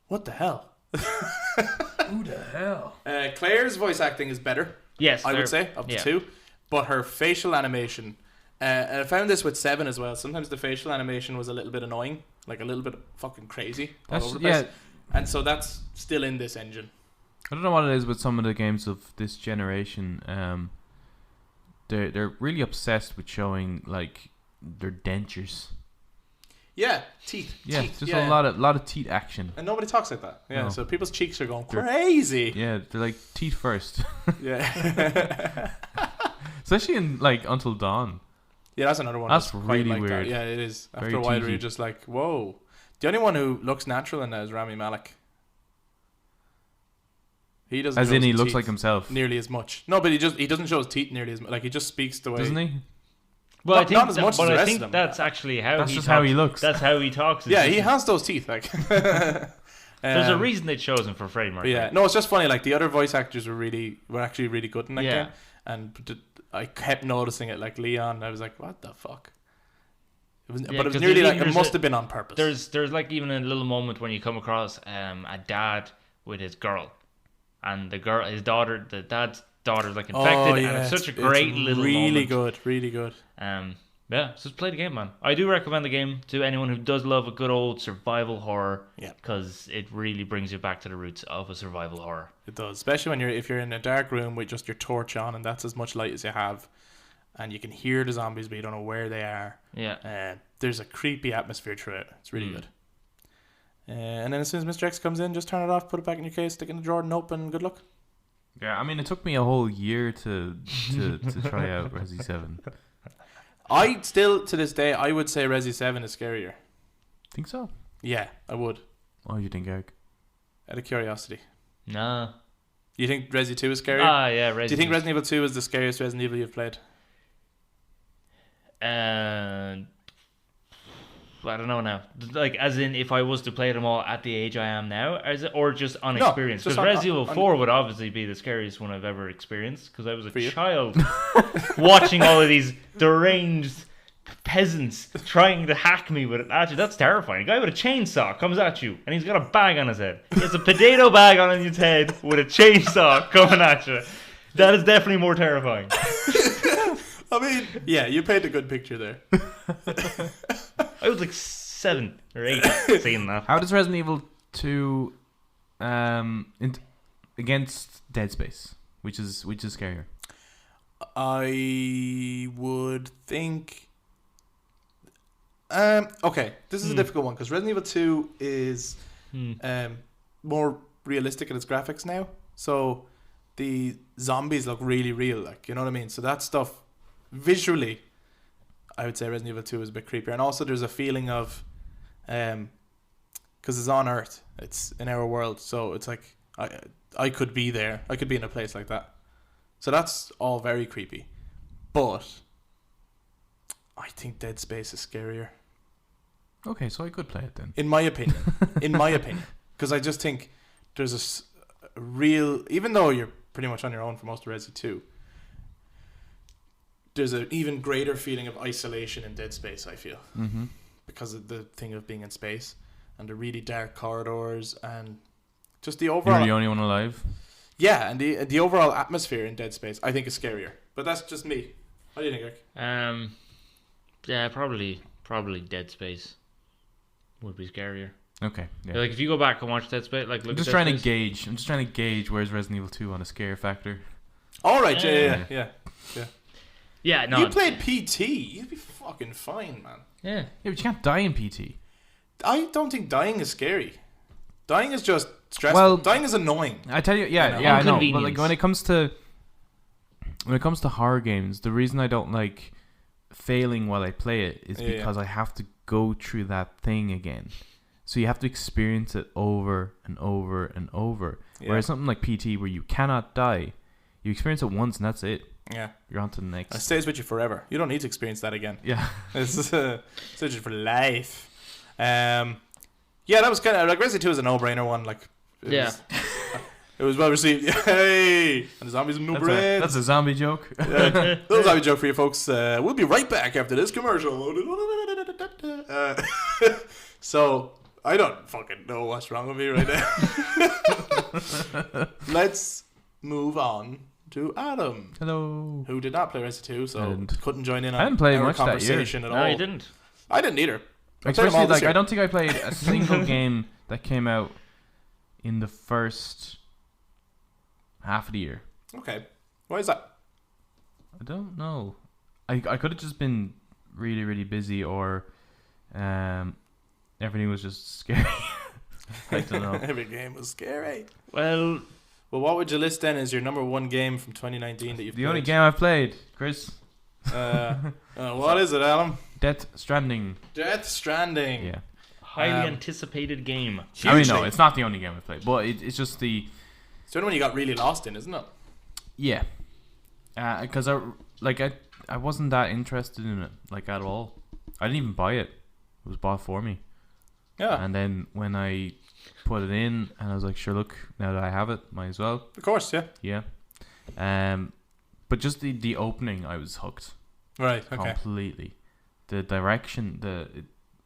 Speaker 1: what the hell?
Speaker 3: Who the hell?
Speaker 1: Claire's voice acting is better.
Speaker 2: Yes,
Speaker 1: I would say of the two, but her facial animation. And I found this with 7 as well. Sometimes the facial animation was a little bit annoying, like a little bit fucking crazy all over the place. Yeah. And so that's still in this engine.
Speaker 3: I don't know what it is with some of the games of this generation. They're really obsessed with showing like their dentures.
Speaker 1: Yeah, teeth.
Speaker 3: Yeah,
Speaker 1: teeth,
Speaker 3: just a lot of teeth action.
Speaker 1: And nobody talks like that. Yeah,
Speaker 3: No.
Speaker 1: so people's cheeks are going crazy.
Speaker 3: Yeah, they're like teeth first.
Speaker 1: Yeah.
Speaker 3: Especially in like Until Dawn.
Speaker 1: Yeah, that's another one.
Speaker 3: That's
Speaker 1: quite
Speaker 3: really
Speaker 1: like
Speaker 3: weird.
Speaker 1: That. Yeah, it is. After
Speaker 3: Very
Speaker 1: a while,
Speaker 3: teethy.
Speaker 1: you're just like, whoa. The only one who looks natural in that is Rami Malek. He doesn't.
Speaker 3: As
Speaker 1: show
Speaker 3: in, he
Speaker 1: his
Speaker 3: looks
Speaker 1: teeth
Speaker 3: like himself.
Speaker 1: nearly as much. No, but he doesn't show his teeth nearly as much. Like he just speaks the way.
Speaker 3: Doesn't he?
Speaker 2: Well,
Speaker 1: Not as much as the rest of them.
Speaker 2: that's actually how
Speaker 3: That's
Speaker 2: he
Speaker 3: just
Speaker 2: talks.
Speaker 3: how he looks.
Speaker 2: That's how he talks.
Speaker 1: Yeah, he has those teeth. Like.
Speaker 2: There's a reason they chose him for Freddie Mercury.
Speaker 1: Yeah, no, it's just funny. Like the other voice actors were actually really good in that game, and I kept noticing it. Like Leon, I was like, what the fuck? It was, but it was nearly like it must have been on purpose.
Speaker 2: There's like even a little moment when you come across a dad with his girl, and the dad's daughter's like infected, and it's such a great little moment.
Speaker 1: Really good.
Speaker 2: Yeah, so just play the game, man. I do recommend the game to anyone who does love a good old survival horror.
Speaker 1: Yeah,
Speaker 2: because it really brings you back to the roots of a survival horror.
Speaker 1: It does, especially if you're in a dark room with just your torch on, and that's as much light as you have, and you can hear the zombies, but you don't know where they are.
Speaker 2: Yeah,
Speaker 1: there's a creepy atmosphere through it. It's really good. And then as soon as Mr. X comes in, just turn it off, put it back in your case, stick it in the drawer, and open. Good luck.
Speaker 3: Yeah, I mean, it took me a whole year to try out Resi 7.
Speaker 1: I still, to this day, I would say Resi 7 is scarier.
Speaker 3: Think so?
Speaker 1: Yeah, I would.
Speaker 3: What do you think, Eric?
Speaker 1: Out of curiosity.
Speaker 2: Nah.
Speaker 1: You think Resi 2 is scarier?
Speaker 2: Yeah, Resi.
Speaker 1: Do you think Resident Evil 2 is the scariest Resident Evil you've played?
Speaker 2: I don't know now. Like, as in, if I was to play them all at the age I am now, or just on experience? Because Resident Evil 4 would obviously be the scariest one I've ever experienced, because I was a child watching all of these deranged peasants trying to hack me with it. Actually, that's terrifying. A guy with a chainsaw comes at you, and he's got a bag on his head. He has a potato bag on his head with a chainsaw coming at you. That is definitely more terrifying.
Speaker 1: I mean, yeah, you paint a good picture there.
Speaker 2: I was like 7 or 8 seeing that.
Speaker 3: How does Resident Evil 2 against Dead Space, which is scarier?
Speaker 1: I would think. Okay, this is a difficult one because Resident Evil 2 is more realistic in its graphics now. So the zombies look really real, like, you know what I mean? So that stuff, visually, I would say Resident Evil 2 is a bit creepier. And also there's a feeling of, because it's on Earth, it's in our world, so it's like, I could be there. I could be in a place like that. So that's all very creepy. But I think Dead Space is scarier.
Speaker 3: Okay, so I could play it then.
Speaker 1: In my opinion. Because I just think there's a real... Even though you're pretty much on your own for most of Resi 2, there's an even greater feeling of isolation in Dead Space, I feel.
Speaker 3: Mm-hmm.
Speaker 1: Because of the thing of being in space. And the really dark corridors and just the overall...
Speaker 3: You're the only one alive?
Speaker 1: Yeah, and the overall atmosphere in Dead Space, I think, is scarier. But that's just me. What do you think, Rick?
Speaker 2: Yeah, probably Dead Space would be scarier.
Speaker 3: Okay. Yeah.
Speaker 2: Like if you go back and watch Dead Space, like look.
Speaker 3: I'm just trying to gauge where's Resident Evil 2 on a scare factor.
Speaker 1: All right, yeah.
Speaker 2: Yeah, no.
Speaker 1: You played PT, you'd be fucking fine, man.
Speaker 2: Yeah.
Speaker 3: Yeah, but you can't die in PT.
Speaker 1: I don't think dying is scary. Dying is just stressful.
Speaker 3: Well,
Speaker 1: dying is annoying.
Speaker 3: I tell you, I know. But like when it comes to horror games, the reason I don't like failing while I play it is because I have to go through that thing again. So you have to experience it over and over and over. Yeah. Whereas something like PT, where you cannot die, you experience it once and that's it.
Speaker 1: Yeah,
Speaker 3: you're on to the next.
Speaker 1: It stays with you forever. You don't need to experience that again.
Speaker 3: Yeah,
Speaker 1: it's stays for life. Yeah, that was kind of like Resident 2 is a no-brainer one. Like, it was well received. Hey, and the zombies have no brains.
Speaker 3: That's a zombie joke.
Speaker 1: Little zombie joke for you folks. We'll be right back after this commercial. So I don't fucking know what's wrong with me right now. Let's move on to Adam.
Speaker 3: Hello.
Speaker 1: Who did not play Resident 2, so couldn't join in on
Speaker 3: I didn't play
Speaker 1: our
Speaker 3: much
Speaker 1: conversation
Speaker 3: that
Speaker 1: at all.
Speaker 2: No, you didn't.
Speaker 1: I didn't either.
Speaker 3: Especially like I don't think I played a single game that came out in the first half of the year.
Speaker 1: Okay. Why is that?
Speaker 3: I don't know. I could have just been really, really busy, or everything was just scary. I don't know.
Speaker 1: Every game was scary.
Speaker 2: Well,
Speaker 1: what would you list then as your number one game from 2019 that you've played?
Speaker 3: The only game I've played, Chris.
Speaker 1: What is it, Alan?
Speaker 3: Death Stranding.
Speaker 1: Yeah.
Speaker 2: Highly anticipated game.
Speaker 3: Hugely. I mean, no, it's not the only game I've played, but it's just the...
Speaker 1: It's the only one you got really lost in, isn't it?
Speaker 3: Yeah. Because I wasn't that interested in it, like, at all. I didn't even buy it. It was bought for me.
Speaker 1: Yeah.
Speaker 3: And then when I put it in, and I was like, sure, look, now that I have it, might as well.
Speaker 1: Of course, yeah.
Speaker 3: Yeah. But just the opening, I was hooked.
Speaker 1: Right, okay.
Speaker 3: Completely. The direction, the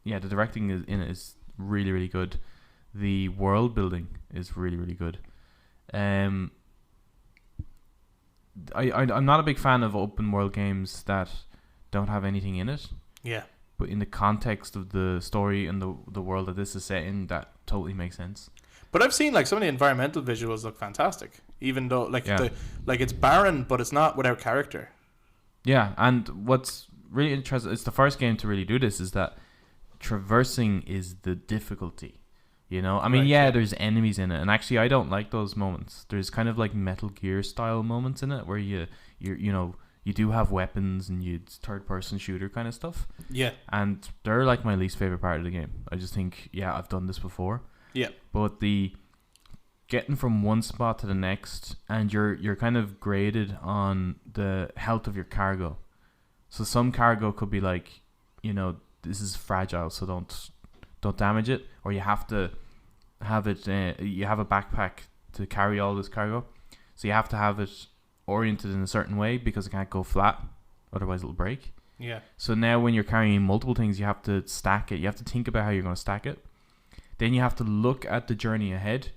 Speaker 3: directing in it is really, really good. The world building is really, really good. I'm not a big fan of open world games that don't have anything in it.
Speaker 1: Yeah.
Speaker 3: But in the context of the story and the world that this is set in, that totally makes sense.
Speaker 1: But I've seen like some of the environmental visuals look fantastic, even though it's barren, but it's not without character.
Speaker 3: Yeah, and what's really interesting, it's the first game to really do this, is that traversing is the difficulty. You know, I mean, there's enemies in it, and actually, I don't like those moments. There's kind of like Metal Gear style moments in it where you do have weapons and it's third person shooter kind of stuff.
Speaker 1: Yeah,
Speaker 3: and they're like my least favorite part of the game. I just think, I've done this before.
Speaker 1: Yeah,
Speaker 3: but the getting from one spot to the next, and you're kind of graded on the health of your cargo. So some cargo could be like, this is fragile, so don't damage it, or you have to have it. You have a backpack to carry all this cargo, so you have to have it oriented in a certain way because it can't go flat, otherwise it'll break.
Speaker 1: Yeah. So
Speaker 3: now when you're carrying multiple things, you have to stack it. You have to think about how you're going to stack it. Then you have to look at the journey ahead.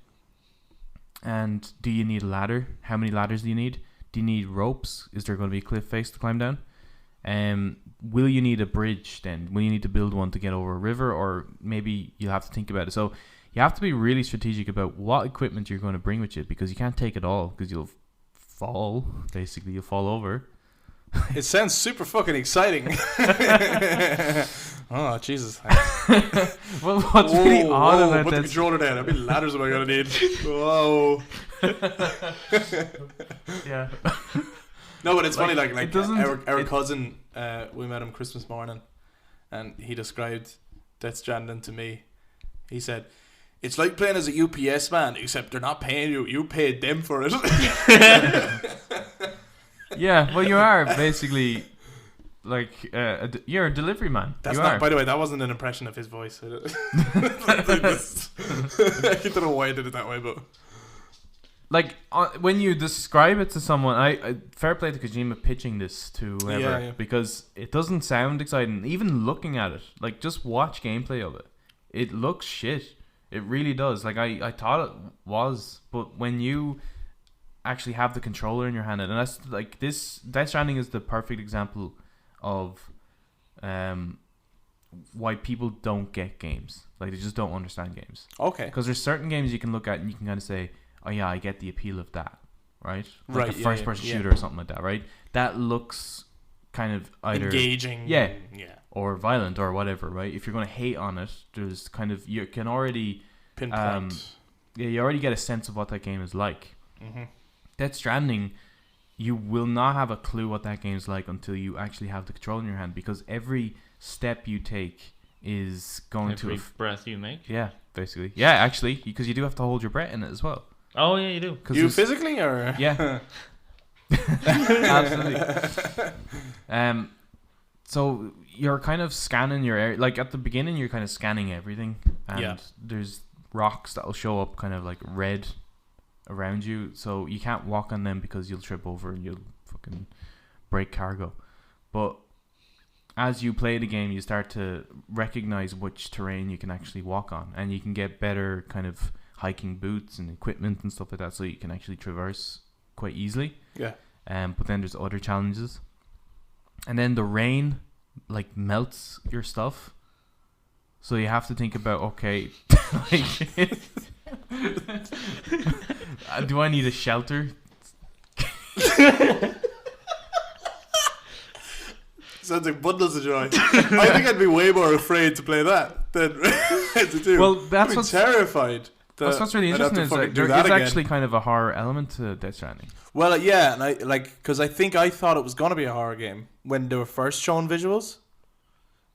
Speaker 3: And do you need a ladder? How many ladders do you need? Do you need ropes? Is there going to be a cliff face to climb down? Will you need a bridge then? Will you need to build one to get over a river? Or maybe you'll have to think about it. So you have to be really strategic about what equipment you're going to bring with you, because you can't take it all, because you'll fall. Basically, you'll fall over.
Speaker 1: It sounds super fucking exciting. Oh, Jesus.
Speaker 3: Well, what's really odd about
Speaker 1: put the controller down. How many ladders am I going to need? Whoa.
Speaker 3: Yeah.
Speaker 1: No, but it's funny. Like
Speaker 3: it doesn't.
Speaker 1: Our cousin, we met him Christmas morning, and he described Death Stranding to me. He said, "It's like playing as a UPS man, except they're not paying you. You paid them for it."
Speaker 3: Yeah, well, you are basically like you're a delivery man.
Speaker 1: That's
Speaker 3: you
Speaker 1: not.
Speaker 3: are.
Speaker 1: By the way, that wasn't an impression of his voice. I don't know why I did it that way, but
Speaker 3: like when you describe it to someone, I fair play to Kojima pitching this to whoever because it doesn't sound exciting. Even looking at it, like just watch gameplay of it. It looks shit. It really does. Like I thought it was, but when you actually have the controller in your hand, and that's like this. Death Stranding is the perfect example of why people don't get games. Like they just don't understand games.
Speaker 1: okay.
Speaker 3: Because there's certain games you can look at and you can kind of say, "Oh yeah, I get the appeal of that," right? Like
Speaker 1: Right,
Speaker 3: a
Speaker 1: yeah,
Speaker 3: first-person
Speaker 1: yeah.
Speaker 3: shooter or something like that, right? That looks kind of either
Speaker 1: Engaging.
Speaker 3: Yeah.
Speaker 1: Yeah.
Speaker 3: or violent or whatever, right? If you're going to hate on it, there's kind of you can already
Speaker 1: Pinpoint.
Speaker 3: you already get a sense of what that game is like.
Speaker 1: Mm-hmm.
Speaker 3: Death Stranding, you will not have a clue what that game's like until you actually have the control in your hand, because every step you take is going
Speaker 2: Every
Speaker 3: to
Speaker 2: breath you make.
Speaker 3: yeah, basically. Yeah, actually, because you do have to hold your breath in it as well.
Speaker 2: Oh yeah, you do.
Speaker 1: You physically or
Speaker 3: Yeah. Absolutely. So you're kind of scanning your area. Like at the beginning, you're kind of scanning everything, and there's rocks that'll show up kind of like red around you, so you can't walk on them because you'll trip over and you'll fucking break cargo. But as you play the game, you start to recognize which terrain you can actually walk on, and you can get better kind of hiking boots and equipment and stuff like that, so you can actually traverse quite easily.
Speaker 1: yeah.
Speaker 3: But then there's other challenges, and then the rain like melts your stuff, so you have to think about, okay, like, do I need a shelter?
Speaker 1: Sounds like bundles of joy. I think I'd be way more afraid to play that than to do.
Speaker 3: Well, that's
Speaker 1: I'd be
Speaker 3: what's
Speaker 1: terrified.
Speaker 3: That's what's really
Speaker 1: I'd have
Speaker 3: interesting
Speaker 1: to
Speaker 3: is
Speaker 1: fucking
Speaker 3: that
Speaker 1: do
Speaker 3: there is
Speaker 1: that again.
Speaker 3: actually kind of a horror element to Death Stranding.
Speaker 1: Well, yeah, and I because I think I thought it was gonna be a horror game when they were first showing visuals.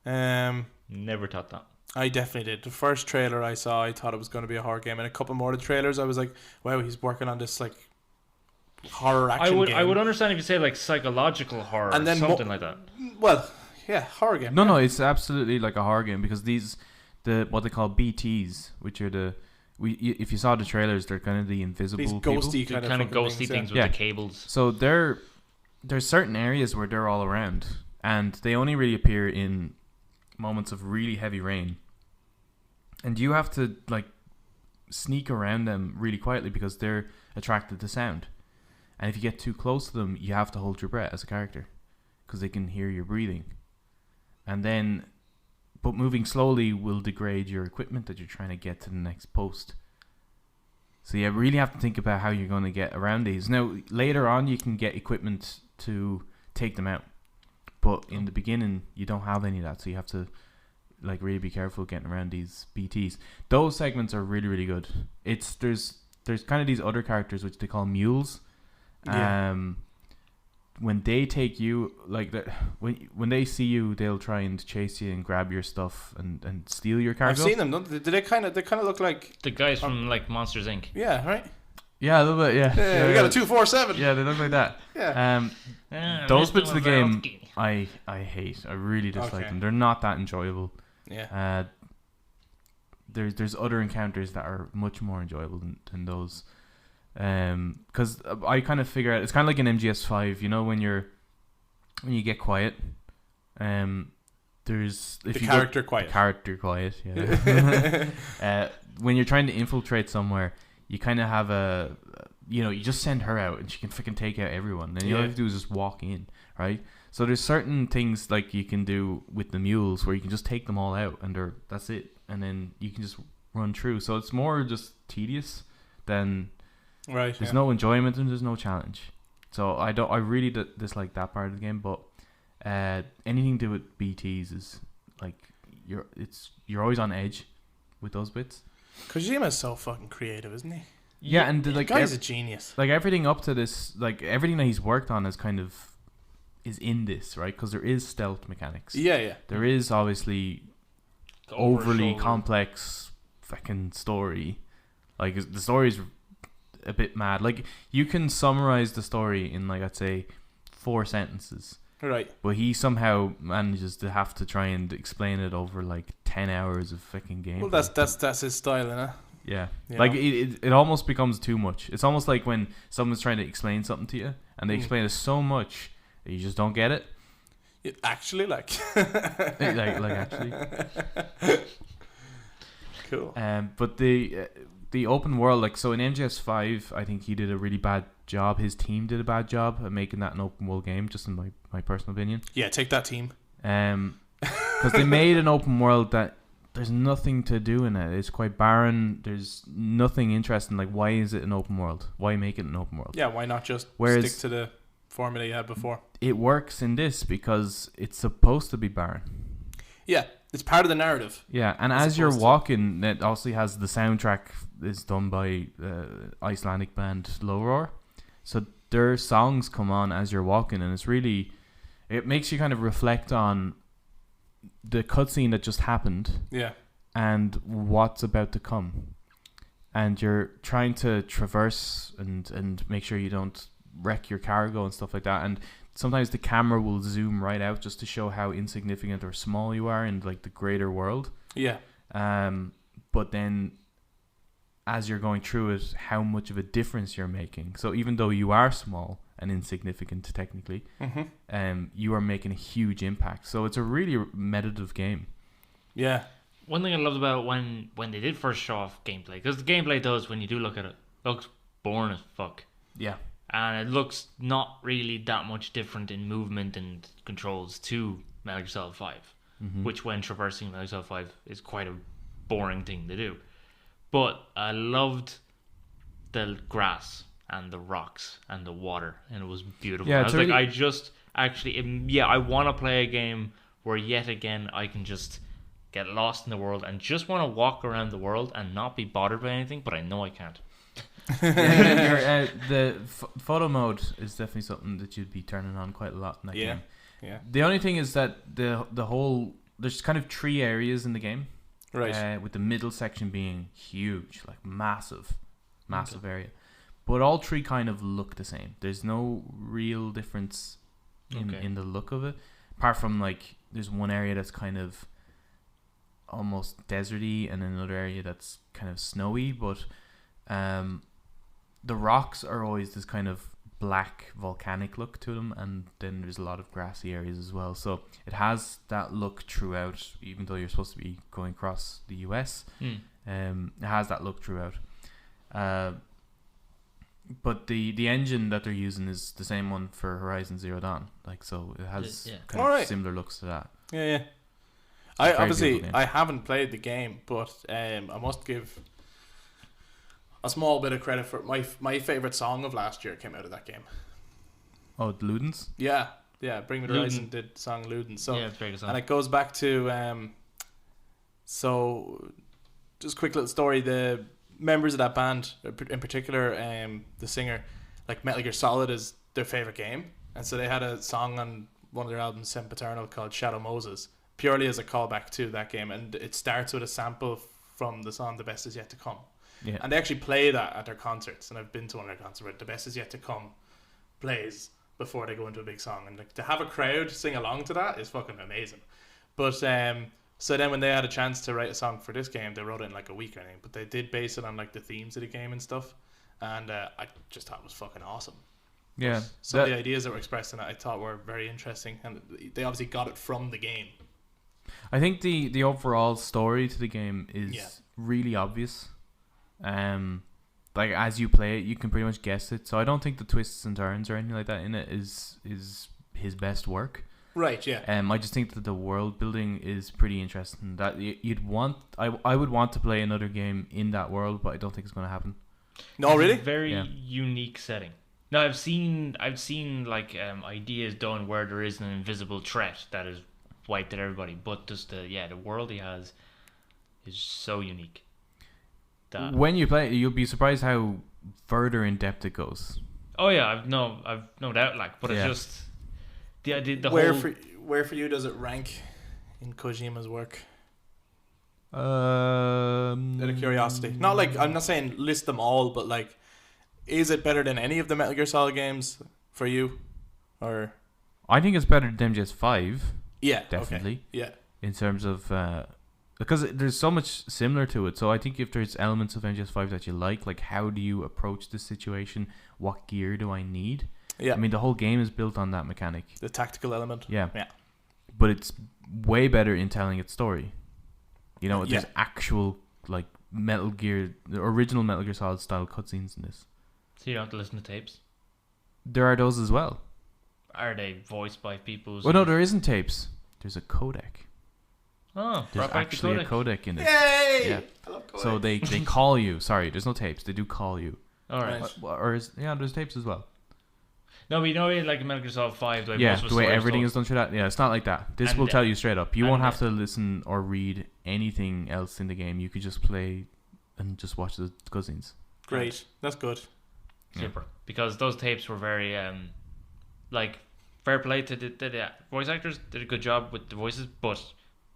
Speaker 2: Never thought that.
Speaker 1: I definitely did. The first trailer I saw, I thought it was going to be a horror game, and a couple more of the trailers, I was like, "Wow, he's working on this like horror action game."
Speaker 2: I would understand if you say like psychological horror,
Speaker 1: And
Speaker 2: or
Speaker 1: then
Speaker 2: something like that.
Speaker 1: Well, yeah, horror game.
Speaker 3: No, it's absolutely like a horror game, because the what they call BTs, which are if you saw the trailers, they're kind of the invisible
Speaker 1: These
Speaker 3: people.
Speaker 1: ghosty
Speaker 2: Kind of
Speaker 1: fucking
Speaker 2: ghosty things with
Speaker 3: Yeah.
Speaker 2: the cables.
Speaker 3: So there's certain areas where they're all around, and they only really appear in moments of really heavy rain, and you have to like sneak around them really quietly because they're attracted to sound, and if you get too close to them, you have to hold your breath as a character because they can hear your breathing, and then but moving slowly will degrade your equipment that you're trying to get to the next post. So you really have to think about how you're going to get around these. Now later on you can get equipment to take them out, but in the beginning you don't have any of that, so you have to like really be careful getting around these BTs. Those segments are really, really good. There's kind of these other characters which they call mules.
Speaker 1: Yeah.
Speaker 3: When they take you, like when they see you, they'll try and chase you and grab your stuff and steal your cargo.
Speaker 1: I've seen them. Don't they? They kind of look like
Speaker 2: The guys from like Monsters Inc.
Speaker 1: yeah, right.
Speaker 3: Yeah, a little bit. Yeah,
Speaker 1: We got a 247.
Speaker 3: Yeah, they look like that.
Speaker 1: Yeah.
Speaker 3: Those bits of the game I hate. I really dislike
Speaker 1: Okay.
Speaker 3: them. They're not that enjoyable.
Speaker 1: Yeah.
Speaker 3: There's other encounters that are much more enjoyable than those. Because I kind of figure out, it's kind of like an MGS5. You know, when you get quiet, there's if
Speaker 1: The
Speaker 3: you
Speaker 1: character quiet.
Speaker 3: Character quiet. Yeah. When you're trying to infiltrate somewhere, you kind of have you just send her out and she can freaking take out everyone. Then all you have to do is just walk in, right? So there's certain things like you can do with the mules where you can just take them all out and that's it, and then you can just run through. So it's more just tedious than
Speaker 1: Right.
Speaker 3: there's no enjoyment and there's no challenge. So I really dislike that part of the game. But anything to do with BTs is like you're always on edge with those bits.
Speaker 1: Kojima's so fucking creative, isn't he?
Speaker 3: Yeah, and
Speaker 1: the guy's a genius.
Speaker 3: Like everything up to this, like everything that he's worked on is in this, right? Because there is stealth mechanics.
Speaker 1: Yeah.
Speaker 3: There is obviously overly complex fucking story. Like the story's a bit mad. Like you can summarize the story in like I'd say 4 sentences.
Speaker 1: Right.
Speaker 3: But he somehow manages to have to try and explain it over like 10 hours of fucking game.
Speaker 1: Well, that's his style, innit?
Speaker 3: Yeah. Like it almost becomes too much. It's almost like when someone's trying to explain something to you and they explain it so much that you just don't get it.
Speaker 1: Actually, like
Speaker 3: actually.
Speaker 1: Cool.
Speaker 3: But the open world, like, so in MGS5, I think he did a really bad job. His team did a bad job at making that an open world game, just in my personal opinion.
Speaker 1: Yeah, take that team.
Speaker 3: Because they made an open world that there's nothing to do in it. It's quite barren. There's nothing interesting. Like, why is it an open world? Why make it an open world?
Speaker 1: Yeah, why not just stick to the formula you had before?
Speaker 3: It works in this because it's supposed to be barren.
Speaker 1: Yeah, it's part of the narrative.
Speaker 3: Yeah, and as you're walking, it also has the soundtrack is done by Icelandic band Low Roar. So their songs come on as you're walking, and it makes you kind of reflect on the cutscene that just happened.
Speaker 1: Yeah.
Speaker 3: And what's about to come. And you're trying to traverse and make sure you don't wreck your cargo and stuff like that. And sometimes the camera will zoom right out just to show how insignificant or small you are in like the greater world.
Speaker 1: Yeah.
Speaker 3: But then as you're going through it, how much of a difference you're making. So even though you are small and insignificant technically, you are making a huge impact. So it's a really meditative game.
Speaker 1: Yeah.
Speaker 2: One thing I loved about when they did first show off gameplay, because the gameplay does, when you do look at it, looks boring as fuck.
Speaker 3: Yeah.
Speaker 2: And it looks not really that much different in movement and controls to Metal Gear Solid 5, which when traversing Metal Gear Solid 5 is quite a boring thing to do. But I loved the grass and the rocks and the water, and it was beautiful.
Speaker 3: Yeah,
Speaker 2: I was like, I just actually, I want to play a game where yet again I can just get lost in the world and just want to walk around the world and not be bothered by anything, but I know I can't.
Speaker 3: The photo mode is definitely something that you'd be turning on quite a lot in that game.
Speaker 1: Yeah.
Speaker 3: The only thing is that the whole, there's kind of 3 areas in the game.
Speaker 1: Right.
Speaker 3: With the middle section being huge, like massive area. But all 3 kind of look the same. There's no real difference in the look of it. Apart from like there's one area that's kind of almost deserty and another area that's kind of snowy, but the rocks are always this kind of black volcanic look to them, and then there's a lot of grassy areas as well. So it has that look throughout, even though you're supposed to be going across the US. It has that look throughout. But the engine that they're using is the same one for Horizon Zero Dawn. Like, so it has kind of similar looks to that.
Speaker 1: Yeah. I haven't played the game, but I must give a small bit of credit for my favorite song of last year came out of that game.
Speaker 3: Oh, Ludens?
Speaker 1: Yeah. Bring Me the Horizon did song Ludens. So,
Speaker 2: yeah, it's a very good song.
Speaker 1: And it goes back to so just quick little story. The members of that band, in particular, the singer, like Metal Gear Solid is their favorite game, and so they had a song on one of their albums, Sempiternal, called Shadow Moses, purely as a callback to that game, and it starts with a sample from the song The Best Is Yet to Come.
Speaker 3: Yeah.
Speaker 1: And they actually play that at their concerts, and I've been to one of their concerts where The Best Is Yet to Come plays before they go into a big song, and like to have a crowd sing along to that is fucking amazing. But so then when they had a chance to write a song for this game, they wrote it in like a week or anything, but they did base it on like the themes of the game and stuff, and I just thought it was fucking awesome.
Speaker 3: Yeah,
Speaker 1: some of the ideas that were expressed in it I thought were very interesting, and they obviously got it from the game.
Speaker 3: I think the overall story to the game is really obvious. Like as you play it, you can pretty much guess it. So I don't think the twists and turns or anything like that in it is his best work.
Speaker 1: Right. Yeah.
Speaker 3: I just think that the world building is pretty interesting. That I would want to play another game in that world, but I don't think it's going to happen.
Speaker 1: No, really.
Speaker 2: It's a very unique setting. Now I've seen like ideas done where there is an invisible threat that has wiped out everybody, but just the world he has is so unique.
Speaker 3: When you play it, you'll be surprised how further in depth it goes.
Speaker 2: Oh yeah, I've no doubt. Like, but it's just the
Speaker 1: where
Speaker 2: whole.
Speaker 1: Where for you does it rank in Kojima's work?
Speaker 3: Out
Speaker 1: Out of curiosity, not like I'm not saying list them all, but like, is it better than any of the Metal Gear Solid games for you, or?
Speaker 3: I think it's better than MGS5.
Speaker 1: Yeah,
Speaker 3: definitely.
Speaker 1: Okay. Yeah,
Speaker 3: in terms of because there's so much similar to it. So I think if there's elements of MGS5 that you like how do you approach this situation? What gear do I need?
Speaker 1: Yeah.
Speaker 3: I mean, the whole game is built on that mechanic.
Speaker 1: The tactical element.
Speaker 3: Yeah.
Speaker 1: Yeah.
Speaker 3: But it's way better in telling its story. You know, there's
Speaker 1: Yeah.
Speaker 3: actual like Metal Gear, the original Metal Gear Solid style cutscenes in this.
Speaker 2: So you don't have to listen to tapes.
Speaker 3: There are those as well.
Speaker 2: Are they voiced by people?
Speaker 3: Well, no, there isn't tapes. There's a codec.
Speaker 2: Oh,
Speaker 3: There's
Speaker 2: brought back
Speaker 3: actually
Speaker 2: the
Speaker 3: a codec in it.
Speaker 1: Yay!
Speaker 3: Yeah.
Speaker 1: I love codecs.
Speaker 3: So they call you. Sorry, there's no tapes. They do call you.
Speaker 2: All right.
Speaker 3: There's tapes as well.
Speaker 2: No, but you know, like Metal Gear Solid 5, the way
Speaker 3: Yeah,
Speaker 2: most of
Speaker 3: the way
Speaker 2: story
Speaker 3: everything
Speaker 2: told.
Speaker 3: is done through that. Yeah, it's not like that. This
Speaker 2: And,
Speaker 3: will tell you straight up. You won't
Speaker 2: and,
Speaker 3: have to listen or read anything else in the game. You could just play and just watch the cutscenes.
Speaker 1: Great, that's good.
Speaker 2: Super. Because those tapes were very, like, fair play to the voice actors. Did a good job with the voices, but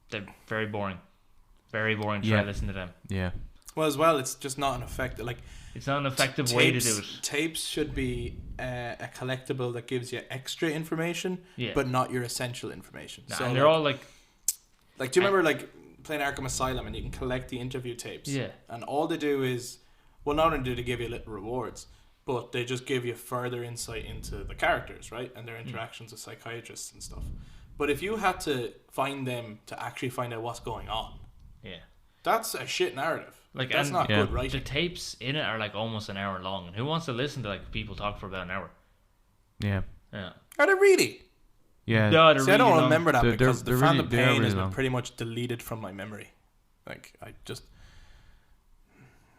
Speaker 2: they're very boring. Very boring to try to listen to them.
Speaker 3: Yeah.
Speaker 1: Well, as well, it's just not an effective. Like,
Speaker 2: it's not an effective way to do it.
Speaker 1: Tapes should be a collectible that gives you extra information, but not your essential information.
Speaker 2: Nah,
Speaker 1: so
Speaker 2: and they're all like,
Speaker 1: do you remember like playing Arkham Asylum and you can collect the interview tapes?
Speaker 2: Yeah.
Speaker 1: And all they do is, well, not only do they give you little rewards, but they just give you further insight into the characters, right, and their interactions with psychiatrists and stuff. But if you had to find them to actually find out what's going on, that's a shit narrative.
Speaker 2: Like,
Speaker 1: that's not good writing.
Speaker 2: The tapes in it are like almost an hour long, and who wants to listen to like people talk for about an hour?
Speaker 3: Yeah.
Speaker 1: Are they really?
Speaker 3: Yeah.
Speaker 2: No,
Speaker 1: See, I don't remember that because
Speaker 3: they're
Speaker 1: the Phantom
Speaker 3: really
Speaker 1: Pain has been
Speaker 3: long.
Speaker 1: pretty much deleted from my memory. Like, I just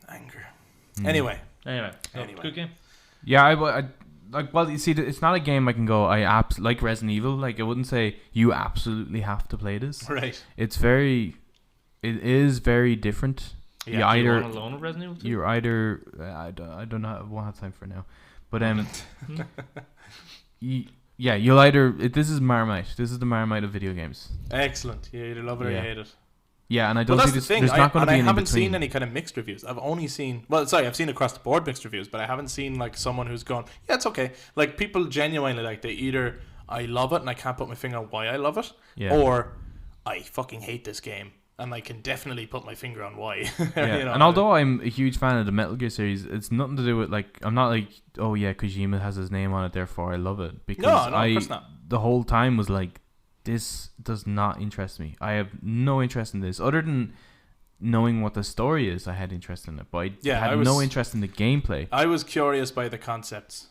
Speaker 1: anger. Anyway,
Speaker 2: good game.
Speaker 3: Yeah, I like. Well, you see, it's not a game I can go. Like Resident Evil. Like, I wouldn't say you absolutely have to play this.
Speaker 1: right?
Speaker 3: It is very different.
Speaker 2: Yeah, do you want alone with Resident Evil 2?
Speaker 3: You're either I don't know. I won't have time for now, but you'll either this is Marmite. This is the Marmite of video games.
Speaker 1: Excellent. You either love it or you hate it.
Speaker 3: Yeah, and I don't
Speaker 1: Well,
Speaker 3: see
Speaker 1: that's
Speaker 3: this.
Speaker 1: the thing.
Speaker 3: There's not going to be
Speaker 1: I
Speaker 3: an
Speaker 1: haven't
Speaker 3: in-between.
Speaker 1: seen any kind of mixed reviews. I've only seen I've seen across the board mixed reviews, but I haven't seen like someone who's gone, yeah, it's okay. Like, people genuinely, like, they either I love it and I can't put my finger on why I love it, or I fucking hate this game and I can definitely put my finger on why.
Speaker 3: Yeah.
Speaker 1: You know?
Speaker 3: And although I'm a huge fan of the Metal Gear series, it's nothing to do with like I'm not like, oh yeah, Kojima has his name on it, therefore I love it. Because
Speaker 1: no, of course not.
Speaker 3: The whole time was like, this does not interest me. I have no interest in this other than knowing what the story is. I had interest in it, but I had no interest in the gameplay.
Speaker 1: I was curious by the concepts.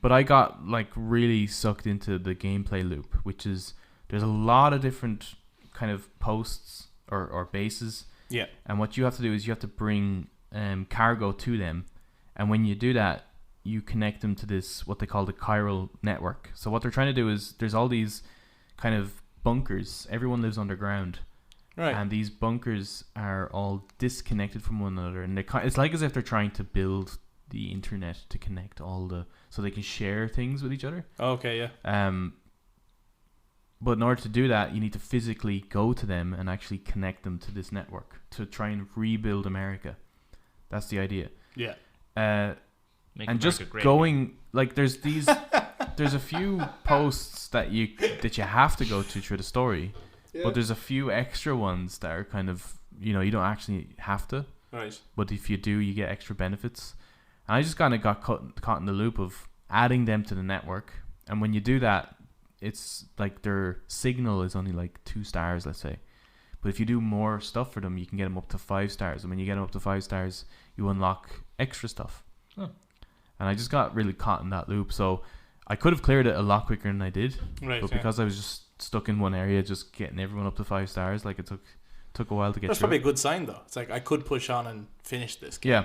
Speaker 3: But I got like really sucked into the gameplay loop, which is there's a lot of different kind of posts or bases.
Speaker 1: Yeah.
Speaker 3: And what you have to do is you have to bring cargo to them, and when you do that, you connect them to this what they call the chiral network. So what they're trying to do is there's all these kind of bunkers. Everyone lives underground.
Speaker 1: Right.
Speaker 3: And these bunkers are all disconnected from one another, and it's like as if they're trying to build the internet to connect so they can share things with each other.
Speaker 1: Okay, yeah.
Speaker 3: But in order to do that, you need to physically go to them and actually connect them to this network to try and rebuild America. That's the idea.
Speaker 1: Yeah.
Speaker 3: And just going like there's a few posts that you have to go to through the story. Yeah. But there's a few extra ones that are kind of, you don't actually have to.
Speaker 1: Right.
Speaker 3: But if you do, you get extra benefits. And I just kind of got caught in the loop of adding them to the network. And when you do that, it's like their signal is only like 2 stars, let's say. But if you do more stuff for them, you can get them up to 5 stars. And when you get them up to 5 stars, you unlock extra stuff.
Speaker 2: Oh.
Speaker 3: And I just got really caught in that loop. So I could have cleared it a lot quicker than I did.
Speaker 1: Right.
Speaker 3: But because I was just stuck in one area, just getting everyone up to 5 stars, like it took a while to get
Speaker 1: That's
Speaker 3: through.
Speaker 1: probably a good sign, though. It's like I could push on and finish this game.
Speaker 3: Yeah.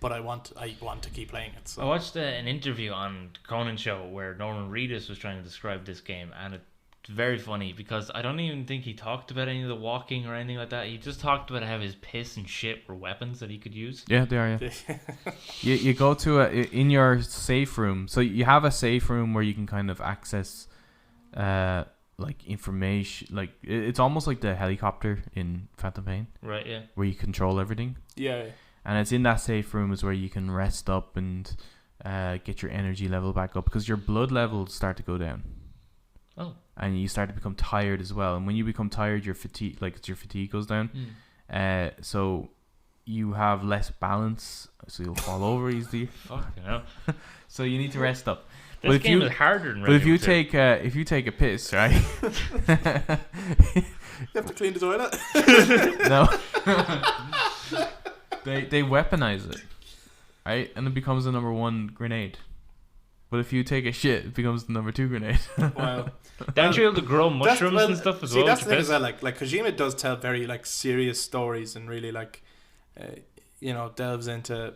Speaker 1: But I want to keep playing it. So.
Speaker 2: I watched an interview on Conan show where Norman Reedus was trying to describe this game, and it very funny because I don't even think he talked about any of the walking or anything like that. He just talked about how his piss and shit were weapons that he could use.
Speaker 3: Yeah, they are. Yeah. you go to in your safe room. So you have a safe room where you can kind of access, like information. Like it's almost like the helicopter in Phantom Pain.
Speaker 2: Right. Yeah.
Speaker 3: Where you control everything.
Speaker 1: Yeah.
Speaker 3: And it's in that safe room is where you can rest up and get your energy level back up because your blood levels start to go down.
Speaker 2: Oh.
Speaker 3: And you start to become tired as well. And when you become tired, your fatigue goes down. So you have less balance, so you'll fall over easily.
Speaker 2: Fucking hell.
Speaker 3: So you need to rest up.
Speaker 2: This game is harder than
Speaker 3: Resident Evil 2. If you take a piss, right?
Speaker 1: You have to clean the toilet.
Speaker 3: No. They weaponize it, right? And it becomes the number 1 grenade. But if you take a shit, it becomes the number 2 grenade.
Speaker 1: Wow.
Speaker 2: Don't you able to grow mushrooms and stuff as well?
Speaker 1: See, that's the thing as well. Like Kojima does tell very like serious stories and really like, delves into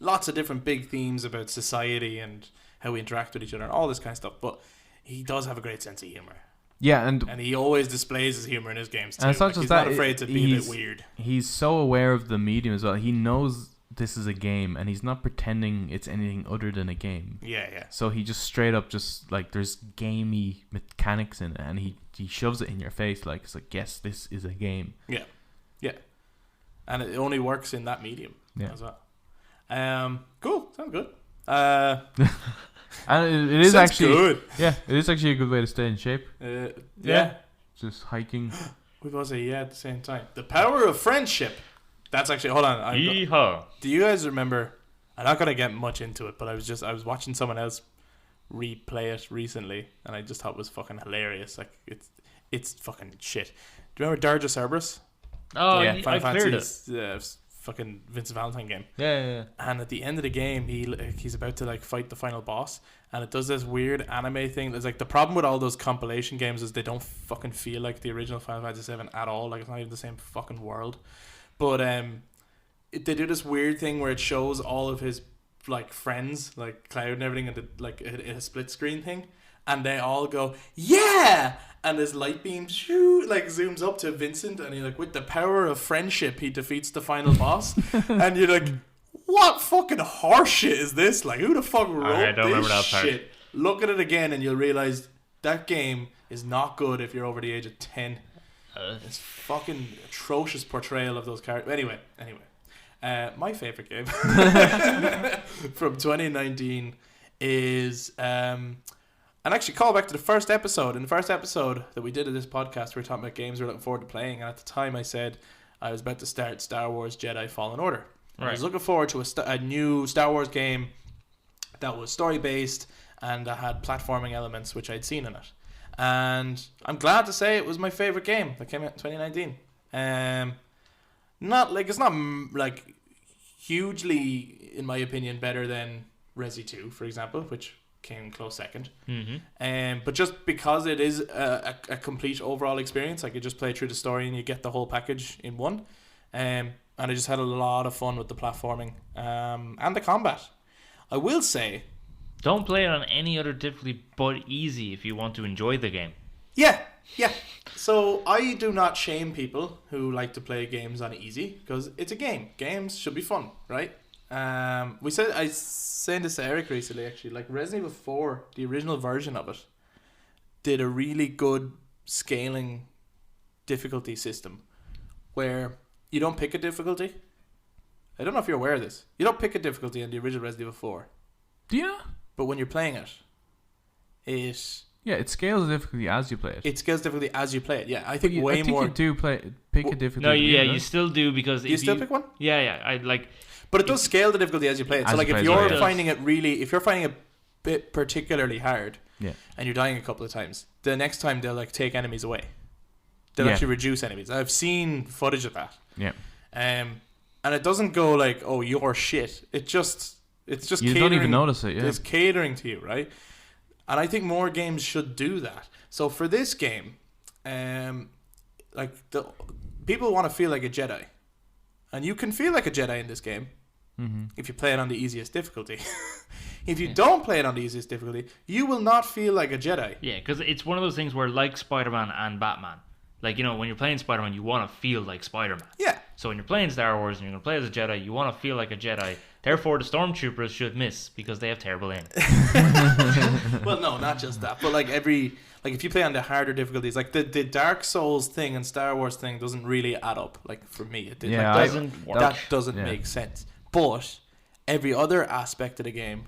Speaker 1: lots of different big themes about society and how we interact with each other and all this kind of stuff. But he does have a great sense of humor.
Speaker 3: Yeah, and
Speaker 1: he always displays his humor in his games too.
Speaker 3: And it's not just
Speaker 1: he's
Speaker 3: that,
Speaker 1: not afraid to be a bit weird.
Speaker 3: He's so aware of the medium as well. He knows this is a game, and he's not pretending it's anything other than a game.
Speaker 1: Yeah.
Speaker 3: So he just straight up just like there's gamey mechanics in it, and he shoves it in your face like it's like, yes, this is a game.
Speaker 1: Yeah. And it only works in that medium as well. Cool, sounds good.
Speaker 3: And it is
Speaker 1: sounds
Speaker 3: actually
Speaker 1: good.
Speaker 3: Yeah, it is actually a good way to stay in shape.
Speaker 1: Yeah.
Speaker 3: Just hiking.
Speaker 1: We both say at the same time. The power of friendship. That's actually, hold on. Do you guys remember? I'm not gonna get much into it, but I was watching someone else replay it recently, and I just thought it was fucking hilarious. Like it's fucking shit. Do you remember Darja Cerberus?
Speaker 2: Oh yeah, I cleared
Speaker 1: it. Fucking Vincent Valentine game.
Speaker 2: Yeah.
Speaker 1: And at the end of the game, he's about to like fight the final boss, and it does this weird anime thing. There's like the problem with all those compilation games is they don't fucking feel like the original Final Fantasy VII at all. Like it's not even the same fucking world. But they do this weird thing where it shows all of his like friends, like Cloud and everything, and like a split screen thing, and they all go yeah, and this light beam like zooms up to Vincent, and he's like, with the power of friendship, he defeats the final boss, and you're like, what fucking horseshit is this? Like, who the fuck wrote this shit? Look at it again, and you'll realize that game is not good if you're over the age of 10. It's fucking atrocious portrayal of those characters. Anyway, my favorite game from 2019 is and actually call back to the first episode. In the first episode that we did of this podcast, we were talking about games we're looking forward to playing, and at the time I said I was about to start Star Wars Jedi Fallen Order. Right. I was looking forward to a new Star Wars game that was story based and that had platforming elements which I'd seen in it. And I'm glad to say it was my favorite game that came out in 2019. It's not like hugely, in my opinion, better than Resi 2, for example, which came close second. But just because it is a complete overall experience, like you just play through the story and you get the whole package in one. And I just had a lot of fun with the platforming and the combat. I will say,
Speaker 2: don't play it on any other difficulty but easy if you want to enjoy the game.
Speaker 1: Yeah. So I do not shame people who like to play games on easy because it's a game. Games should be fun, right? I saying this to Eric recently, actually. Like Resident Evil 4, the original version of it, did a really good scaling difficulty system where you don't pick a difficulty. I don't know if you're aware of this. You don't pick a difficulty in the original Resident Evil 4.
Speaker 3: Do you?
Speaker 1: But when you're playing it
Speaker 3: it scales the difficulty as you play it.
Speaker 1: It scales difficulty as you play it. Yeah, I think
Speaker 3: you do pick a difficulty.
Speaker 2: No, you still do because
Speaker 1: do you still pick one?
Speaker 2: Yeah. I like.
Speaker 1: But it does scale the difficulty as you play it. So like if you're finding it a bit particularly hard, and you're dying a couple of times, the next time they'll like take enemies away. They'll actually reduce enemies. I've seen footage of that.
Speaker 3: Yeah.
Speaker 1: And it doesn't go like, oh, you're shit. It's just you catering,
Speaker 3: don't even notice it. Yeah.
Speaker 1: It's catering to you, right? And I think more games should do that. So for this game, people want to feel like a Jedi, and you can feel like a Jedi in this game if you play it on the easiest difficulty. If you don't play it on the easiest difficulty, you will not feel like a Jedi.
Speaker 2: Yeah, because it's one of those things where, like Spider-Man and Batman, like, you know, when you're playing Spider-Man, you want to feel like Spider-Man.
Speaker 1: Yeah.
Speaker 2: So when you're playing Star Wars and you're going to play as a Jedi, you want to feel like a Jedi. Therefore, the Stormtroopers should miss because they have terrible aim.
Speaker 1: Well, no, not just that, but like if you play on the harder difficulties, like the Dark Souls thing and Star Wars thing doesn't really add up. Like for me, it
Speaker 2: doesn't work.
Speaker 1: That doesn't make sense. But every other aspect of the game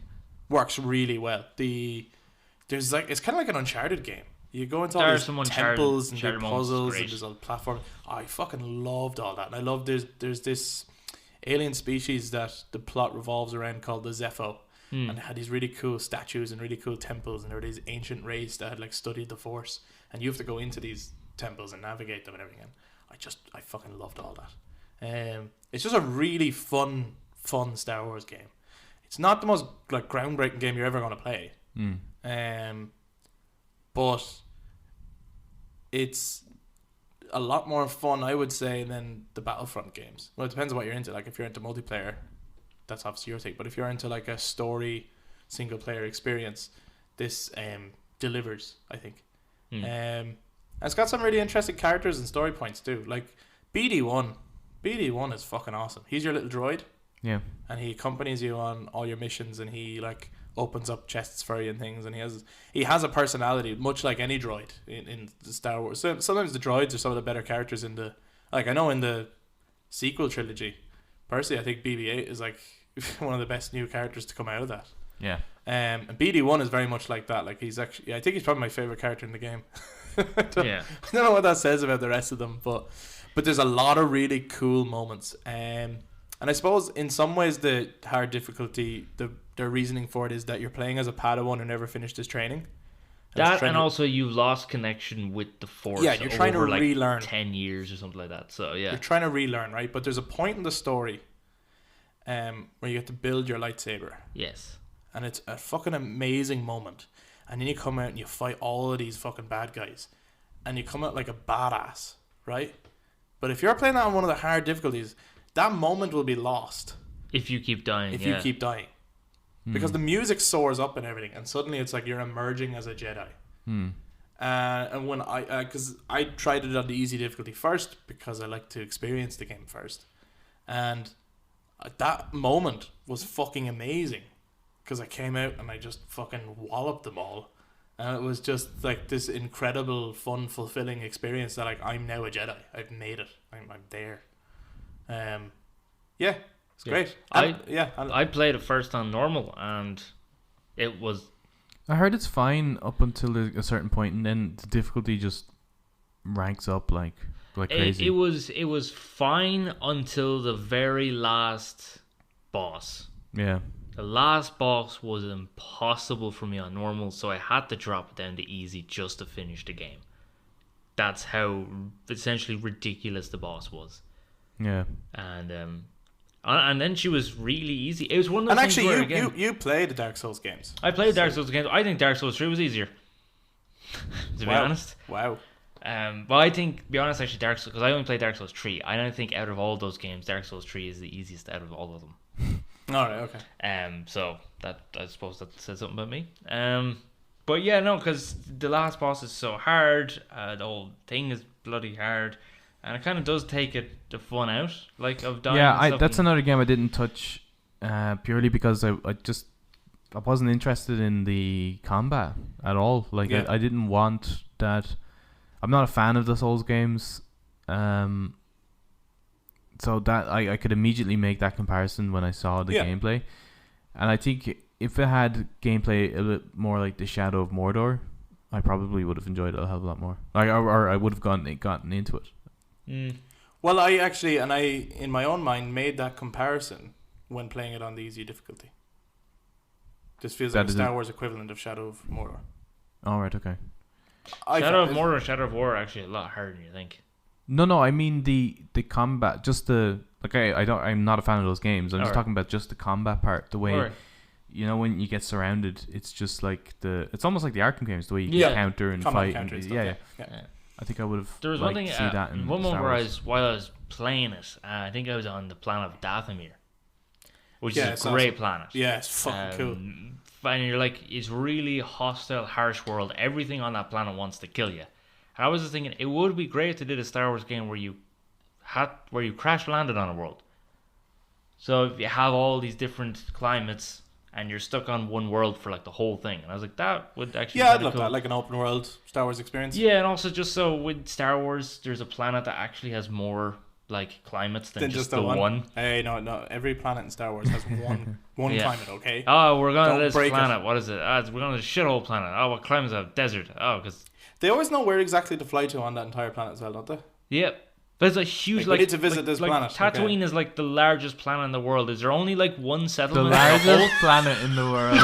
Speaker 1: works really well. There's like, it's kind of like an Uncharted game. You go into all these temples and do puzzles and there's all platforms. I fucking loved all that. And I love there's this alien species that the plot revolves around called the Zepho. And it had these really cool statues and really cool temples, and there were these ancient race that had like studied the Force, and you have to go into these temples and navigate them and everything. And I fucking loved all that. It's just a really fun Star Wars game. It's not the most like groundbreaking game you're ever going to play. But it's a lot more fun, I would say, than the Battlefront games. Well, it depends on what you're into. Like, if you're into multiplayer, that's obviously your thing. But if you're into like a story, single player experience, this delivers, I think. And it's got some really interesting characters and story points too. Like BD1 is fucking awesome. He's your little droid.
Speaker 3: Yeah. And
Speaker 1: he accompanies you on all your missions, and he like opens up chests for you and things, and he has a personality much like any droid in the Star Wars. So sometimes the droids are some of the better characters in the, like, I know in the sequel trilogy, personally I think BB-8 is like one of the best new characters to come out of that.
Speaker 3: Yeah.
Speaker 1: And BD-1 is very much like that. Like, he's actually, I think he's probably my favorite character in the game. I don't know what that says about the rest of them, but there's a lot of really cool moments. And I suppose in some ways the hard difficulty, their reasoning for it is that you're playing as a Padawan who never finished his training.
Speaker 2: And also you've lost connection with the Force.
Speaker 1: Yeah, you're trying to relearn.
Speaker 2: 10 years or something like that. So yeah,
Speaker 1: you're trying to relearn, right? But there's a point in the story where you get to build your lightsaber.
Speaker 2: Yes.
Speaker 1: And it's a fucking amazing moment. And then you come out and you fight all of these fucking bad guys, and you come out like a badass, right? But if you're playing that on one of the hard difficulties, that moment will be lost
Speaker 2: if you keep dying.
Speaker 1: You keep dying. Because the music soars up and everything, and suddenly it's like you're emerging as a Jedi. And when because I tried it on the easy difficulty first because I like to experience the game first, and that moment was fucking amazing because I came out and I just fucking walloped them all, and it was just like this incredible, fun, fulfilling experience that like I'm now a Jedi. I've made it. I'm there. Yeah. It's great.
Speaker 2: I played it first on normal, and it was...
Speaker 3: I heard it's fine up until a certain point, and then the difficulty just ranks up like crazy.
Speaker 2: It was fine until the very last boss.
Speaker 3: Yeah.
Speaker 2: The last boss was impossible for me on normal, so I had to drop it down to easy just to finish the game. That's how essentially ridiculous the boss was.
Speaker 3: Yeah.
Speaker 2: And then she was really easy. It was one of those things
Speaker 1: where,
Speaker 2: again,
Speaker 1: you played the Dark Souls games.
Speaker 2: I played Dark Souls games. I think Dark Souls 3 was easier. To be honest.
Speaker 1: Wow.
Speaker 2: But I think, to be honest, actually, Dark Souls, because I only played Dark Souls 3. I don't think out of all those games, Dark Souls 3 is the easiest out of all of them.
Speaker 1: Alright, okay.
Speaker 2: So that, I suppose that says something about me. But yeah, no, because the last boss is so hard. The whole thing is bloody hard. And it kind of does take the fun out, like, of dying.
Speaker 3: Yeah, that's another game I didn't touch, purely because I wasn't interested in the combat at all. Like, I didn't want that. I'm not a fan of the Souls games, so that I could immediately make that comparison when I saw the gameplay. And I think if it had gameplay a bit more like the Shadow of Mordor, I probably would have enjoyed it a hell of a lot more. Like, or I would have gotten into it.
Speaker 1: Well, I actually, and I, in my own mind, made that comparison when playing it on the easy difficulty. This feels like a Star Wars equivalent of Shadow of Mordor.
Speaker 3: Oh, right, okay.
Speaker 2: Shadow of Mordor and Shadow of War are actually a lot harder than you think.
Speaker 3: No, I mean the combat, just the, like, I'm not a fan of those games. I'm just talking about just the combat part, the way, you know, when you get surrounded, it's just like it's almost like the Arkham games, the way you counter and fight. Yeah. I think I would have.
Speaker 2: There was one thing. One moment where while I was playing it, I think I was on the planet of Dathomir, which is a great planet.
Speaker 1: Yeah, it's fucking cool.
Speaker 2: and you're like, it's really hostile, harsh world. Everything on that planet wants to kill you. And I was just thinking, it would be great if they did a Star Wars game where you crash landed on a world. So if you have all these different climates and you're stuck on one world for like the whole thing, and I was like, that would actually
Speaker 1: I'd love
Speaker 2: cool.
Speaker 1: that, like an open world Star Wars experience.
Speaker 2: Yeah, and also just so with Star Wars, there's a planet that actually has more like climates than just the one.
Speaker 1: Hey, no, every planet in Star Wars has one climate. Okay.
Speaker 2: Oh, we're going to this
Speaker 1: planet.
Speaker 2: What is it? We're going to this shithole planet. Oh, what climate is that? Desert. Oh, because
Speaker 1: they always know where exactly to fly to on that entire planet as well, don't they?
Speaker 2: Yep. But it's a huge,
Speaker 1: we need to visit this planet.
Speaker 2: Tatooine is like the largest planet in the world. Is there only like one settlement?
Speaker 3: The largest planet in the world.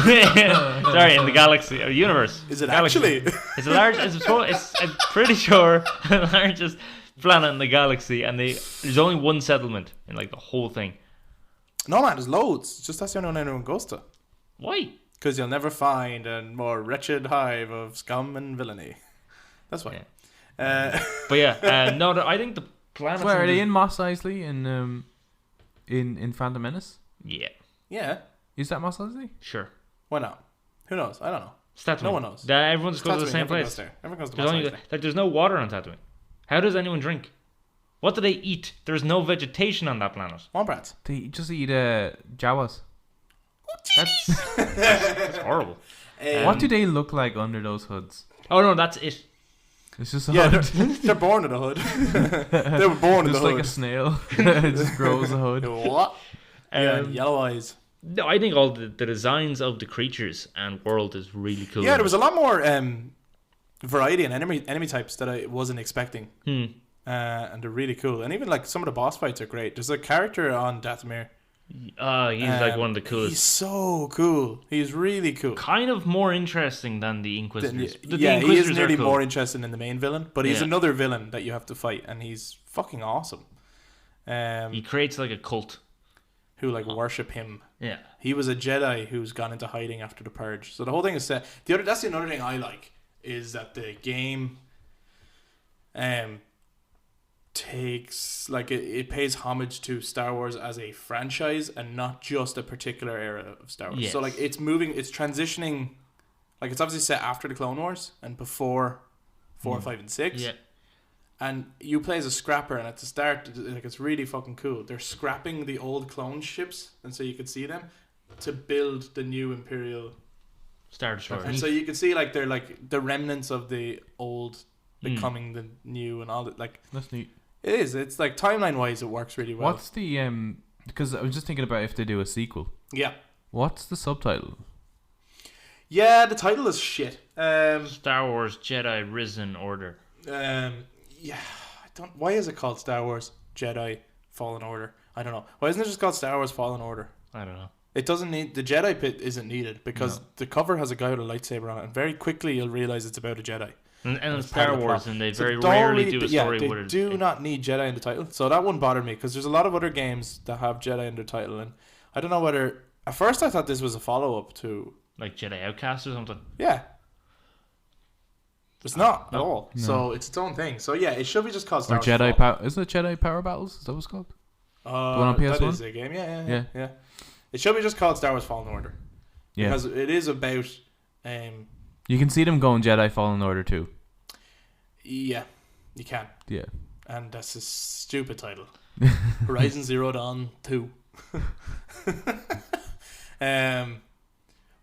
Speaker 2: Sorry, in the galaxy or universe.
Speaker 1: Is it
Speaker 2: galaxy.
Speaker 1: actually?
Speaker 2: It's a large. I'm pretty sure the largest planet in the galaxy, and there's only one settlement in like the whole thing.
Speaker 1: No man, there's loads. It's just that's the only one anyone goes to.
Speaker 2: Why?
Speaker 1: Because you'll never find a more wretched hive of scum and villainy. That's why.
Speaker 2: Yeah. But yeah, no, I think the planets.
Speaker 3: Where are they in Mos Eisley in Phantom Menace?
Speaker 2: Yeah.
Speaker 1: Yeah.
Speaker 3: Is that Mos Eisley?
Speaker 2: Sure.
Speaker 1: Why not? Who knows? I don't know.
Speaker 2: Tatooine.
Speaker 1: No one knows.
Speaker 2: Everyone just goes to the same place.
Speaker 1: Everyone goes to Mos Eisley.
Speaker 2: There's no water on Tatooine. How does anyone drink? What do they eat? There's no vegetation on that planet.
Speaker 1: Wombats.
Speaker 3: They just eat Jawas.
Speaker 2: That's horrible.
Speaker 3: What do they look like under those hoods?
Speaker 2: Oh no, that's it.
Speaker 3: It's just a hood.
Speaker 1: They're born in a hood. They were born in the hood.
Speaker 3: Just like a snail. It just grows a hood.
Speaker 1: What? Yellow eyes.
Speaker 2: No, I think all the designs of the creatures and world is really cool.
Speaker 1: Yeah, there was a lot more variety in enemy types that I wasn't expecting. And they're really cool. And even like some of the boss fights are great. There's a character on Dathomir.
Speaker 2: He's like one of the coolest.
Speaker 1: He's so cool. He's really cool.
Speaker 2: Kind of more interesting than the Inquisitors.
Speaker 1: He is nearly more interesting in the main villain, but he's another villain that you have to fight, and he's fucking awesome.
Speaker 2: He creates like a cult
Speaker 1: who like worship him.
Speaker 2: Yeah,
Speaker 1: he was a Jedi who's gone into hiding after the Purge. So the whole thing is set. That's another thing I like is that the game takes like it pays homage to Star Wars as a franchise and not just a particular era of Star Wars.
Speaker 2: Yes.
Speaker 1: So like it's transitioning, like it's obviously set after the Clone Wars and before 4, 5, and 6.
Speaker 2: Yeah.
Speaker 1: And you play as a scrapper, and at the start, like it's really fucking cool. They're scrapping the old clone ships, and so you could see them to build the new Imperial
Speaker 2: Star Destroyer.
Speaker 1: And so you can see like they're like the remnants of the old becoming the new and all that. Like
Speaker 3: that's neat.
Speaker 1: It is. It's like timeline wise, it works really well.
Speaker 3: What's the because I was just thinking about if they do a sequel.
Speaker 1: Yeah.
Speaker 3: What's the subtitle?
Speaker 1: Yeah, the title is shit.
Speaker 2: Star Wars Jedi Risen Order.
Speaker 1: Yeah, I don't. Why is it called Star Wars Jedi Fallen Order? I don't know. Why isn't it just called Star Wars Fallen Order?
Speaker 2: I don't know.
Speaker 1: It doesn't need the Jedi bit isn't needed because the cover has a guy with a lightsaber on it, and very quickly you'll realize it's about a Jedi.
Speaker 2: And it's Star Wars, and they very rarely do a story.
Speaker 1: Yeah, they do not need Jedi in the title, so that wouldn't bother me because there's a lot of other games that have Jedi in their title, and I don't know whether at first I thought this was a follow up to
Speaker 2: like Jedi Outcast or something.
Speaker 1: Yeah. It's not at all.
Speaker 3: No.
Speaker 1: So it's its own thing. So yeah, it should be just called Star
Speaker 3: Wars. Jedi Isn't it Jedi Power Battles? Is that what it's called?
Speaker 1: The one
Speaker 3: on PS1?
Speaker 1: That is a game. Yeah. It should be just called Star Wars Fallen Order. Yeah. Because it is about
Speaker 3: you can see them going Jedi Fallen Order too.
Speaker 1: Yeah. You can.
Speaker 3: Yeah.
Speaker 1: And that's a stupid title. Horizon Zero Dawn 2.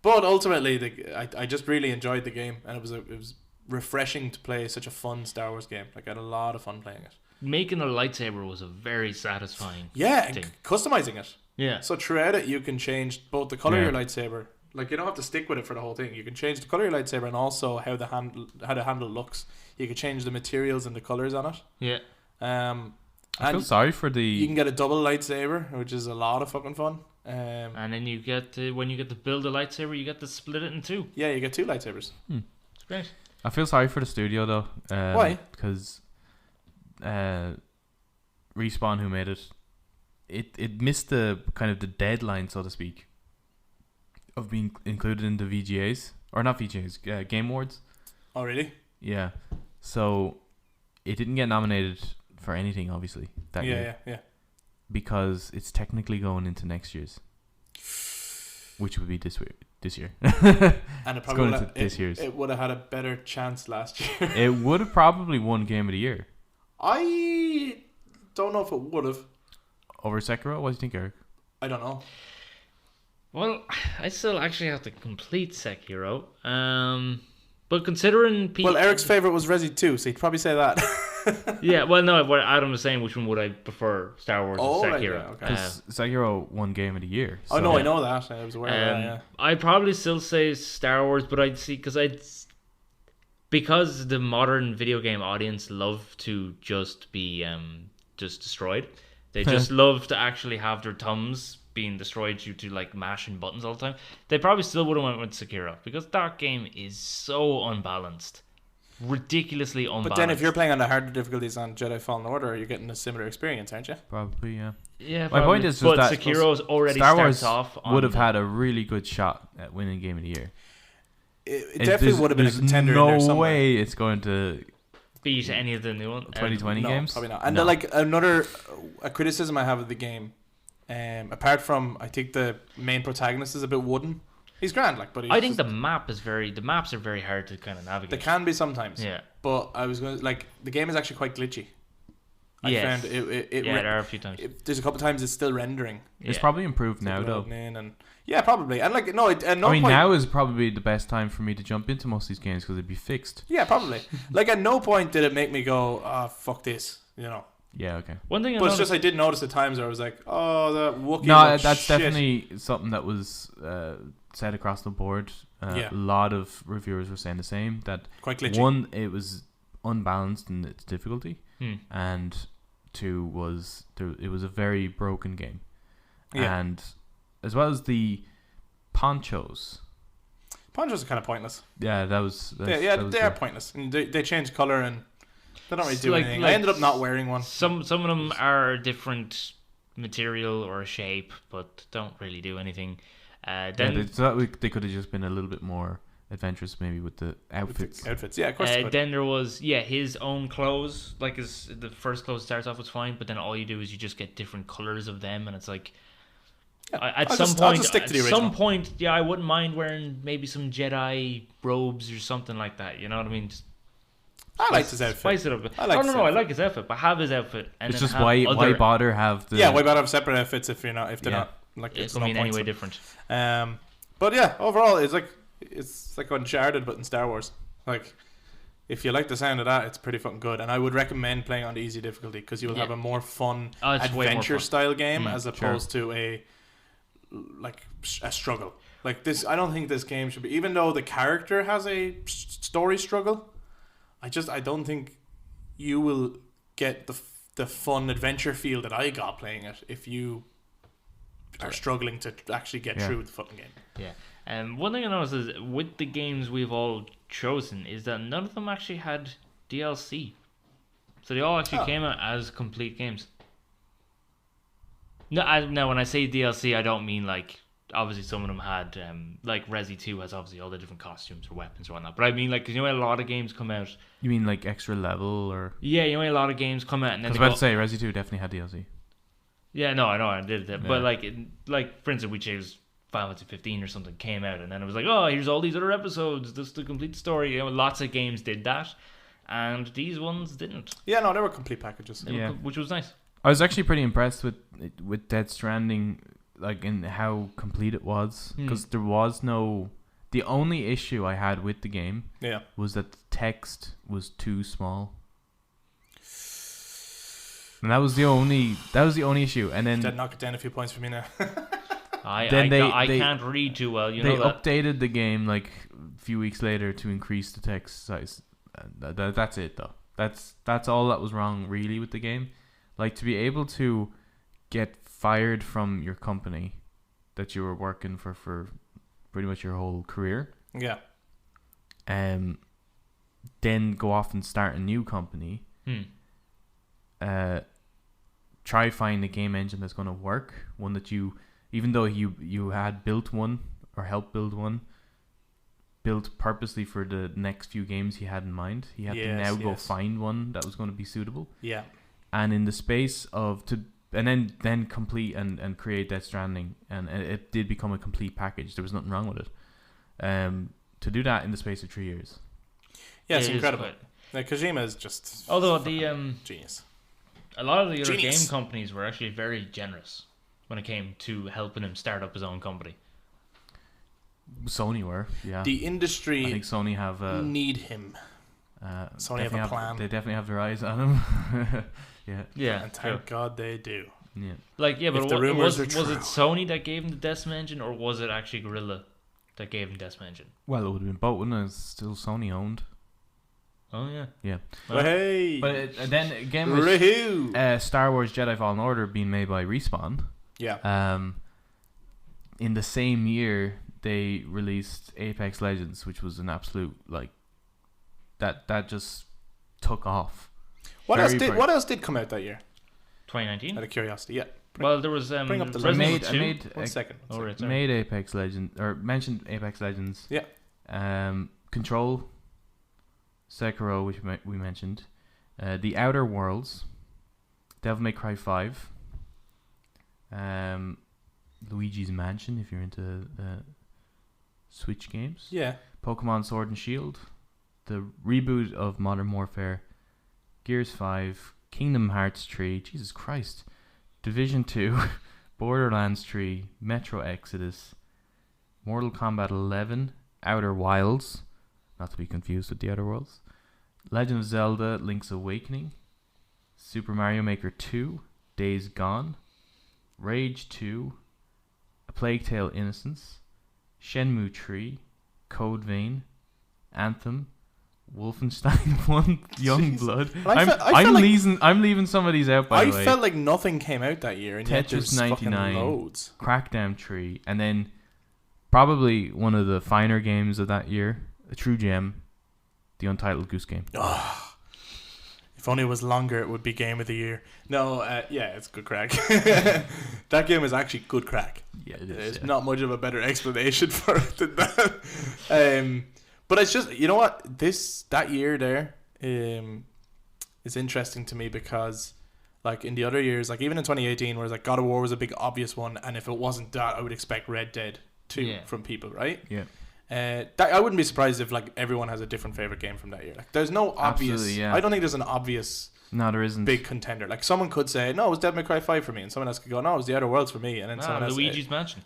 Speaker 1: But ultimately I just really enjoyed the game, and it was refreshing to play such a fun Star Wars game. Like I had a lot of fun playing it.
Speaker 2: Making a lightsaber was a very satisfying thing.
Speaker 1: And customizing it.
Speaker 2: Yeah.
Speaker 1: So throughout it you can change both the color of your lightsaber. Like you don't have to stick with it for the whole thing. You can change the color of your lightsaber and also how the handle looks. You can change the materials and the colors on it.
Speaker 2: Yeah.
Speaker 3: I feel sorry for the.
Speaker 1: You can get a double lightsaber, which is a lot of fucking fun.
Speaker 2: And then you get when you get to build a lightsaber, you get to split it in two.
Speaker 1: Yeah, you get 2 lightsabers.
Speaker 2: It's great.
Speaker 3: I feel sorry for the studio though.
Speaker 1: Why?
Speaker 3: Because Respawn, who made it missed the kind of the deadline, so to speak, of being included in the VGAs or not VGAs, Game Awards.
Speaker 1: Oh really?
Speaker 3: Yeah. So it didn't get nominated for anything, obviously. That year.
Speaker 1: Yeah.
Speaker 3: Because it's technically going into next year's, which would be this year.
Speaker 1: And it probably
Speaker 3: it
Speaker 1: would have had a better chance last year.
Speaker 3: It would have probably won Game of the Year.
Speaker 1: I don't know if it would have.
Speaker 3: Over Sekiro? What do you think, Eric?
Speaker 1: I don't know.
Speaker 2: Well, I still actually have to complete Sekiro. But considering
Speaker 1: well, Eric's favorite was Resi 2, so he'd probably say that.
Speaker 2: Yeah, well, no, what Adam was saying, which one would I prefer, Star Wars or Sekiro?
Speaker 1: Right, yeah, okay.
Speaker 3: Because Sekiro won Game of the Year.
Speaker 1: So. Oh, no, I know that. I was aware of that, yeah.
Speaker 2: I'd probably still say Star Wars, but because the modern video game audience love to just be just destroyed. They just love to actually have their thumbs being destroyed due to like mashing buttons all the time. They probably still would have went with Sekiro because that game is so unbalanced. Ridiculously unbalanced.
Speaker 1: But then if you're playing on the harder difficulties on Jedi Fallen Order, you're getting a similar experience, aren't you?
Speaker 3: Probably, yeah.
Speaker 2: Yeah,
Speaker 3: my point is just that
Speaker 2: Sekiro's already
Speaker 3: Star Wars
Speaker 2: starts off on
Speaker 3: would have had a really good shot at winning Game of the Year.
Speaker 1: It definitely would have been a contender in there somewhere.
Speaker 3: No way it's going to
Speaker 2: beat any of the new
Speaker 3: 2020 games.
Speaker 1: Probably not. And a criticism I have of the game, apart from I think the main protagonist is a bit wooden. He's grand, but
Speaker 2: I think the maps are very hard to kind of navigate.
Speaker 1: They can be sometimes.
Speaker 2: Yeah.
Speaker 1: But I was going to the game is actually quite glitchy. I found it
Speaker 2: there are a few times.
Speaker 1: There's a couple of times it's still rendering.
Speaker 3: It's probably improved now though.
Speaker 1: Yeah, probably. And
Speaker 3: now is probably the best time for me to jump into most of these games because it'd be fixed.
Speaker 1: Yeah, probably. At no point did it make me go, "Oh, fuck this,"
Speaker 3: Yeah, okay.
Speaker 2: One thing,
Speaker 1: it's just I did notice at times where I was like, "Oh, the Wookiee."
Speaker 3: No, that's definitely something that was said across the board. A lot of reviewers were saying the same. That
Speaker 1: quite glitchy.
Speaker 3: One, it was unbalanced in its difficulty, and two was it was a very broken game, and as well as the ponchos.
Speaker 1: Ponchos are kind of pointless.
Speaker 3: Yeah,
Speaker 1: they are pointless. And they change color and they don't really do anything. I ended up not wearing one.
Speaker 2: Some of them are a different material or shape, but don't really do anything. Then
Speaker 3: they could have just been a little bit more adventurous, maybe with the outfits.
Speaker 1: Yeah, of course.
Speaker 2: Then there was his own clothes. The first clothes starts off was fine, but then all you do is you just get different colors of them, and it's like. At some point, I wouldn't mind wearing maybe some Jedi robes or something like that. You know what I mean?
Speaker 1: I liked his outfit.
Speaker 2: Spice it up. I like his outfit, but have his outfit. And
Speaker 3: it's just why bother have the...
Speaker 1: Yeah, why bother have separate outfits if they're not
Speaker 2: it's no anyway different.
Speaker 1: But yeah, overall it's like Uncharted but in Star Wars. If you like the sound of that, it's pretty fucking good, and I would recommend playing on the easy difficulty because you will have a more fun adventure style game as opposed to a struggle like this. I don't think this game should be, even though the character has a story struggle. I don't think you will get the fun adventure feel that I got playing it if you are struggling to actually get through the fucking game.
Speaker 2: Yeah. One thing I noticed is with the games we've all chosen is that none of them actually had DLC. So they all actually came out as complete games. No, when I say DLC, I don't mean obviously some of them had Resi 2 has obviously all the different costumes or weapons or whatnot. But I mean cause a lot of games come out.
Speaker 3: You mean extra level or?
Speaker 2: Yeah, a lot of games come out and then
Speaker 3: I was about to say Resi 2 definitely had DLC.
Speaker 2: Yeah, no, I know I did that. But for instance, we chose Final Fantasy 15 or something came out, and then it was here's all these other episodes just to complete the story. Lots of games did that, and these ones didn't.
Speaker 1: Yeah, no, they were complete packages.
Speaker 2: Which was nice.
Speaker 3: I was actually pretty impressed with Death Stranding, in how complete it was, because there was no. The only issue I had with the game was that the text was too small. And that was the only issue. And then
Speaker 1: that knocked it down a few points for me now.
Speaker 2: I can't read too well. They
Speaker 3: updated the game a few weeks later to increase the text size. That's it though. That's all that was wrong really with the game. To be able to get fired from your company that you were working for pretty much your whole career.
Speaker 1: Yeah.
Speaker 3: Then go off and start a new company. Try find a game engine that's going to work, one that you, even though you had built one or helped build one, built purposely for the next few games he had in mind. He had to now go find one that was going to be suitable.
Speaker 1: Yeah.
Speaker 3: And in the space of then complete and create Death Stranding, and it did become a complete package. There was nothing wrong with it. To do that in the space of 3 years.
Speaker 1: Yeah, it's incredible. Like, Kojima is just
Speaker 2: although
Speaker 1: genius.
Speaker 2: A lot of the other game companies were actually very generous when it came to helping him start up his own company.
Speaker 3: Sony were, yeah.
Speaker 1: The industry,
Speaker 3: I think Sony have
Speaker 1: need him. Sony have a plan.
Speaker 3: They definitely have their eyes on him.
Speaker 2: Yeah,
Speaker 1: and thank God they do.
Speaker 3: Yeah.
Speaker 2: Like, yeah, but was it
Speaker 1: true.
Speaker 2: Sony that gave him the Decima engine, or was it actually Guerrilla that gave him Decima engine?
Speaker 3: Well, it would have been both, wouldn't it? It's still Sony owned.
Speaker 2: Oh yeah.
Speaker 3: Yeah.
Speaker 1: Well, hey.
Speaker 3: But then again, with Star Wars Jedi Fallen Order being made by Respawn.
Speaker 1: Yeah.
Speaker 3: In the same year, they released Apex Legends, which was an absolute that just took off.
Speaker 1: What else did come out that year?
Speaker 2: 2019.
Speaker 1: Out of curiosity, yeah.
Speaker 2: Well, there was
Speaker 1: bring up the
Speaker 2: Resident
Speaker 1: list.
Speaker 2: Evil 2.
Speaker 1: One second.
Speaker 3: Made Apex Legends, or mentioned Apex Legends.
Speaker 1: Yeah.
Speaker 3: Control, Sekiro, which we mentioned, The Outer Worlds, Devil May Cry 5, Luigi's Mansion, if you're into Switch games.
Speaker 1: Yeah.
Speaker 3: Pokemon Sword and Shield, the reboot of Modern Warfare, Gears 5, Kingdom Hearts 3, Jesus Christ, Division 2, Borderlands 3, Metro Exodus, Mortal Kombat 11, Outer Wilds, not to be confused with The Outer Worlds, Legend of Zelda Link's Awakening, Super Mario Maker 2, Days Gone, Rage 2, A Plague Tale Innocence, Shenmue 3, Code Vein, Anthem, Wolfenstein 1, Youngblood. I'm leaving some of these out, by the way.
Speaker 1: I felt like nothing came out that year. And
Speaker 3: Tetris 99,
Speaker 1: loads.
Speaker 3: Crackdown 3, and then probably one of the finer games of that year, a true gem, the Untitled Goose Game.
Speaker 1: Oh, if only it was longer, it would be Game of the Year. No, yeah, it's good crack. That game is actually good crack.
Speaker 3: Yeah, it is.
Speaker 1: There's not much of a better explanation for it than that. But it's just, you know what, that year there is interesting to me because, like, in the other years, like even in 2018, where like God of War was a big obvious one, and if it wasn't that, I would expect Red Dead 2 from people, right?
Speaker 3: Yeah.
Speaker 1: That I wouldn't be surprised if like everyone has a different favorite game from that year. Like, there's no obvious.
Speaker 3: Yeah.
Speaker 1: I don't think there's an obvious.
Speaker 3: No, there isn't.
Speaker 1: Big contender. Like, someone could say, no, it was Devil May Cry 5 for me, and someone else could go, no, it was The Outer Worlds for me, and then someone else
Speaker 2: Luigi's Mansion.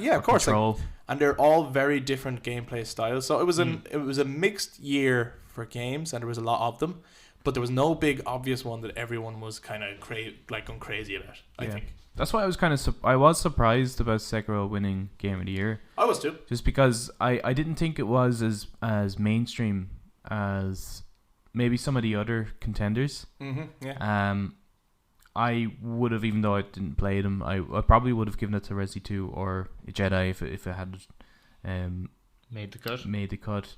Speaker 1: Yeah, of course.
Speaker 3: Control.
Speaker 1: Like, and they're all very different gameplay styles. So it was a mixed year for games, and there was a lot of them, but there was no big obvious one that everyone was kind of going crazy about. I think
Speaker 3: that's why I was kind of I was surprised about Sekiro winning Game of the Year.
Speaker 1: I was too,
Speaker 3: just because I didn't think it was as mainstream as maybe some of the other contenders.
Speaker 1: Yeah.
Speaker 3: I would have, even though I didn't play them, I probably would have given it to Resi 2 or Jedi if it had
Speaker 2: made the
Speaker 3: cut,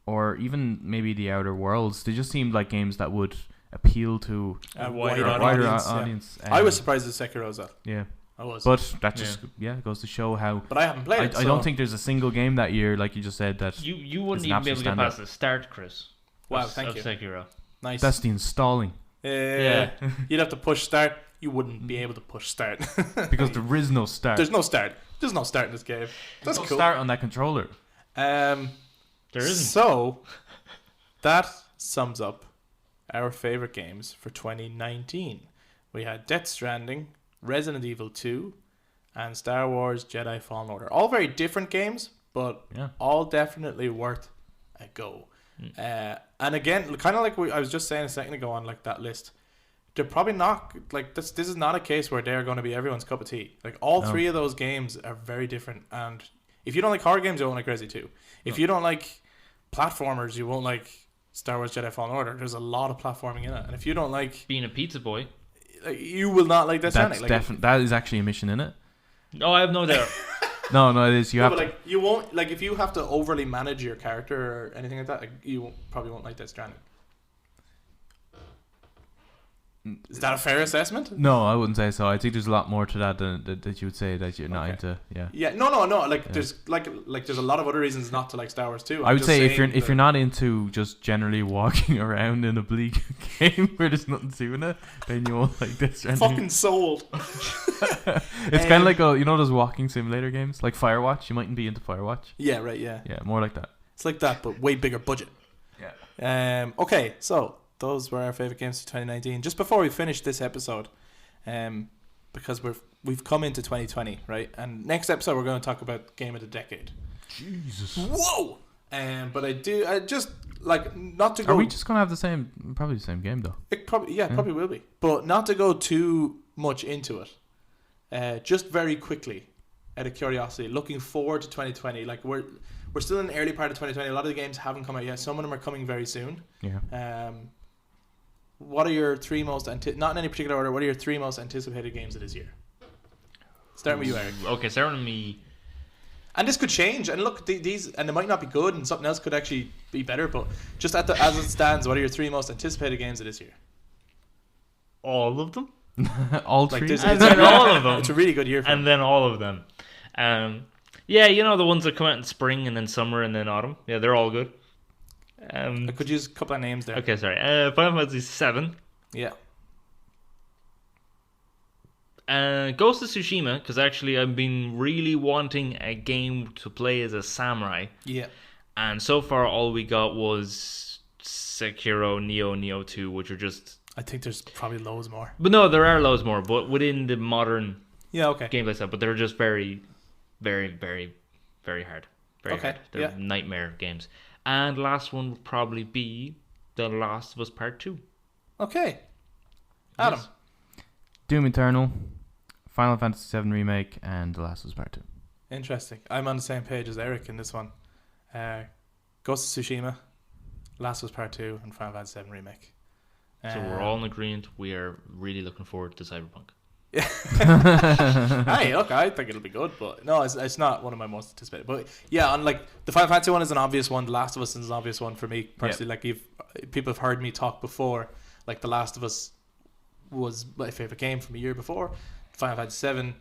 Speaker 3: or even maybe The Outer Worlds. They just seemed like games that would appeal to
Speaker 1: a wider audience.
Speaker 3: Yeah.
Speaker 1: I was surprised at Sekiro's that.
Speaker 3: Yeah.
Speaker 1: I was.
Speaker 3: But that just goes to show how.
Speaker 1: But I haven't played it.
Speaker 3: I don't think there's a single game that year, like you just said, that
Speaker 2: you wouldn't even be able to get past the start, Chris.
Speaker 1: Wow, thank you.
Speaker 2: Sekiro.
Speaker 1: Nice.
Speaker 3: That's the installing.
Speaker 1: Yeah. You'd have to push start. You wouldn't be able to push start.
Speaker 3: Because there is no start.
Speaker 1: There's no start. There's no start in this game. That's
Speaker 3: no
Speaker 1: cool.
Speaker 3: Start on that controller.
Speaker 2: There isn't.
Speaker 1: So, that sums up our favorite games for 2019. We had Death Stranding, Resident Evil 2, and Star Wars Jedi Fallen Order. All very different games, but all definitely worth a go. And again, kind of like I was just saying a second ago on like that list, they're probably not like this is not a case where they're going to be everyone's cup of tea. Like all three of those games are very different, and if you don't like horror games, you won't like Resi 2. If you don't like platformers, you won't like Star Wars Jedi Fallen Order. There's a lot of platforming in it, and if you don't like
Speaker 2: being a pizza boy,
Speaker 1: you will not like Death Stranding.
Speaker 3: That is actually a mission in it.
Speaker 2: Oh, I have no doubt.
Speaker 3: No, it is.
Speaker 1: You won't like if you have to overly manage your character or anything like that. Like, probably won't like Death Stranding. Is that a fair assessment?
Speaker 3: No, I wouldn't say so. I think there's a lot more to that than that you would say that you're not into. Yeah.
Speaker 1: Yeah. No. Like there's there's a lot of other reasons not to like Star Wars too.
Speaker 3: I would say if you're not into just generally walking around in a bleak game where there's nothing to in it, then you won't like this.
Speaker 1: Fucking sold.
Speaker 3: It's kind of like those walking simulator games like Firewatch. You mightn't be into Firewatch.
Speaker 1: Yeah. Right. Yeah.
Speaker 3: Yeah. More like that.
Speaker 1: It's like that, but way bigger budget.
Speaker 3: Yeah.
Speaker 1: Okay. So those were our favorite games of 2019. Just before we finish this episode, because we've come into 2020, right? And next episode we're going to talk about game of the decade.
Speaker 3: Jesus.
Speaker 1: Whoa. But I just like not to go.
Speaker 3: Are we just gonna have probably the same game though?
Speaker 1: It probably will be, but not to go too much into it. Just very quickly, out of curiosity, looking forward to 2020. Like we're still in the early part of 2020. A lot of the games haven't come out yet. Some of them are coming very soon.
Speaker 3: Yeah.
Speaker 1: What are your three most not in any particular order? What are your three most anticipated games of this year? Starting with you, Eric.
Speaker 2: Okay, starting with me.
Speaker 1: And this could change. And look, these and it might not be good, and something else could actually be better. But just as it stands, what are your three most anticipated games of this year?
Speaker 2: All of them.
Speaker 3: All three.
Speaker 2: And then all of them.
Speaker 1: It's a really good year.
Speaker 2: And then all of them. Yeah, the ones that come out in spring and then summer and then autumn. Yeah, they're all good.
Speaker 1: I could use a couple of names there.
Speaker 2: Okay, sorry. Final Fantasy 7.
Speaker 1: Yeah.
Speaker 2: Ghost of Tsushima, because actually I've been really wanting a game to play as a samurai.
Speaker 1: Yeah.
Speaker 2: And so far all we got was Sekiro, Neo 2, which are just...
Speaker 1: I think there's probably loads more.
Speaker 2: But no, there are loads more, but within the modern
Speaker 1: gameplay
Speaker 2: stuff. But they're just very, very, very, very hard. Very hard. They're nightmare games. And last one would probably be The Last of Us Part 2.
Speaker 1: Okay. Adam.
Speaker 3: Yes. Doom Eternal, Final Fantasy VII Remake, and The Last of Us Part 2.
Speaker 1: Interesting. I'm on the same page as Eric in this one. Ghost of Tsushima, Last of Us Part 2, and Final Fantasy VII Remake.
Speaker 2: So we're all in agreement. We are really looking forward to Cyberpunk.
Speaker 1: Hey, look, I think it'll be good, but no, it's not one of my most anticipated. But yeah, on like the Final Fantasy one is an obvious one. The Last of Us is an obvious one for me personally. Like people have heard me talk before. Like The Last of Us was my favorite game from a year before. Final Fantasy VII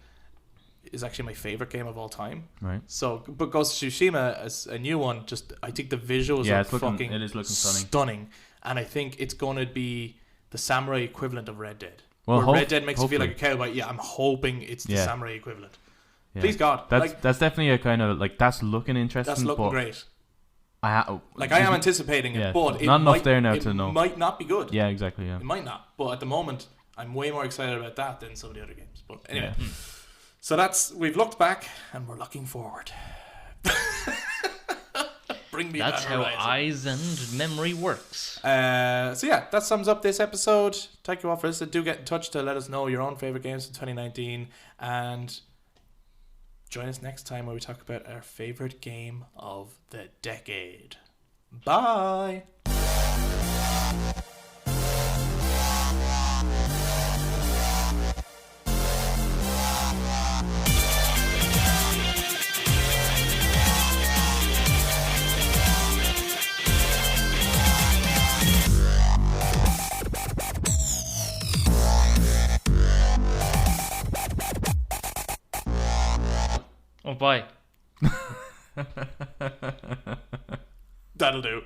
Speaker 1: is actually my favorite game of all time.
Speaker 3: Right.
Speaker 1: So, but Ghost of Tsushima as a new one, just I think the visuals are fucking stunning, and I think it's going to be the samurai equivalent of Red Dead. Well, Red Dead makes you feel like a cowboy. Yeah, I'm hoping it's the samurai equivalent. Yeah. Please God,
Speaker 3: that's definitely a kind of like that's looking interesting.
Speaker 1: That's looking great.
Speaker 3: I
Speaker 1: am anticipating it, but it
Speaker 3: not enough there now to know.
Speaker 1: It might not be good.
Speaker 3: Yeah, exactly. Yeah,
Speaker 1: it might not. But at the moment, I'm way more excited about that than some of the other games. But anyway, so we've looked back and we're looking forward. Bring me
Speaker 2: That's how eyes and memory works.
Speaker 1: So yeah, that sums up this episode. Thank you all for listening. Do get in touch to let us know your own favorite games in 2019, and join us next time where we talk about our favorite game of the decade. Bye.
Speaker 2: Oh, bye.
Speaker 1: That'll do.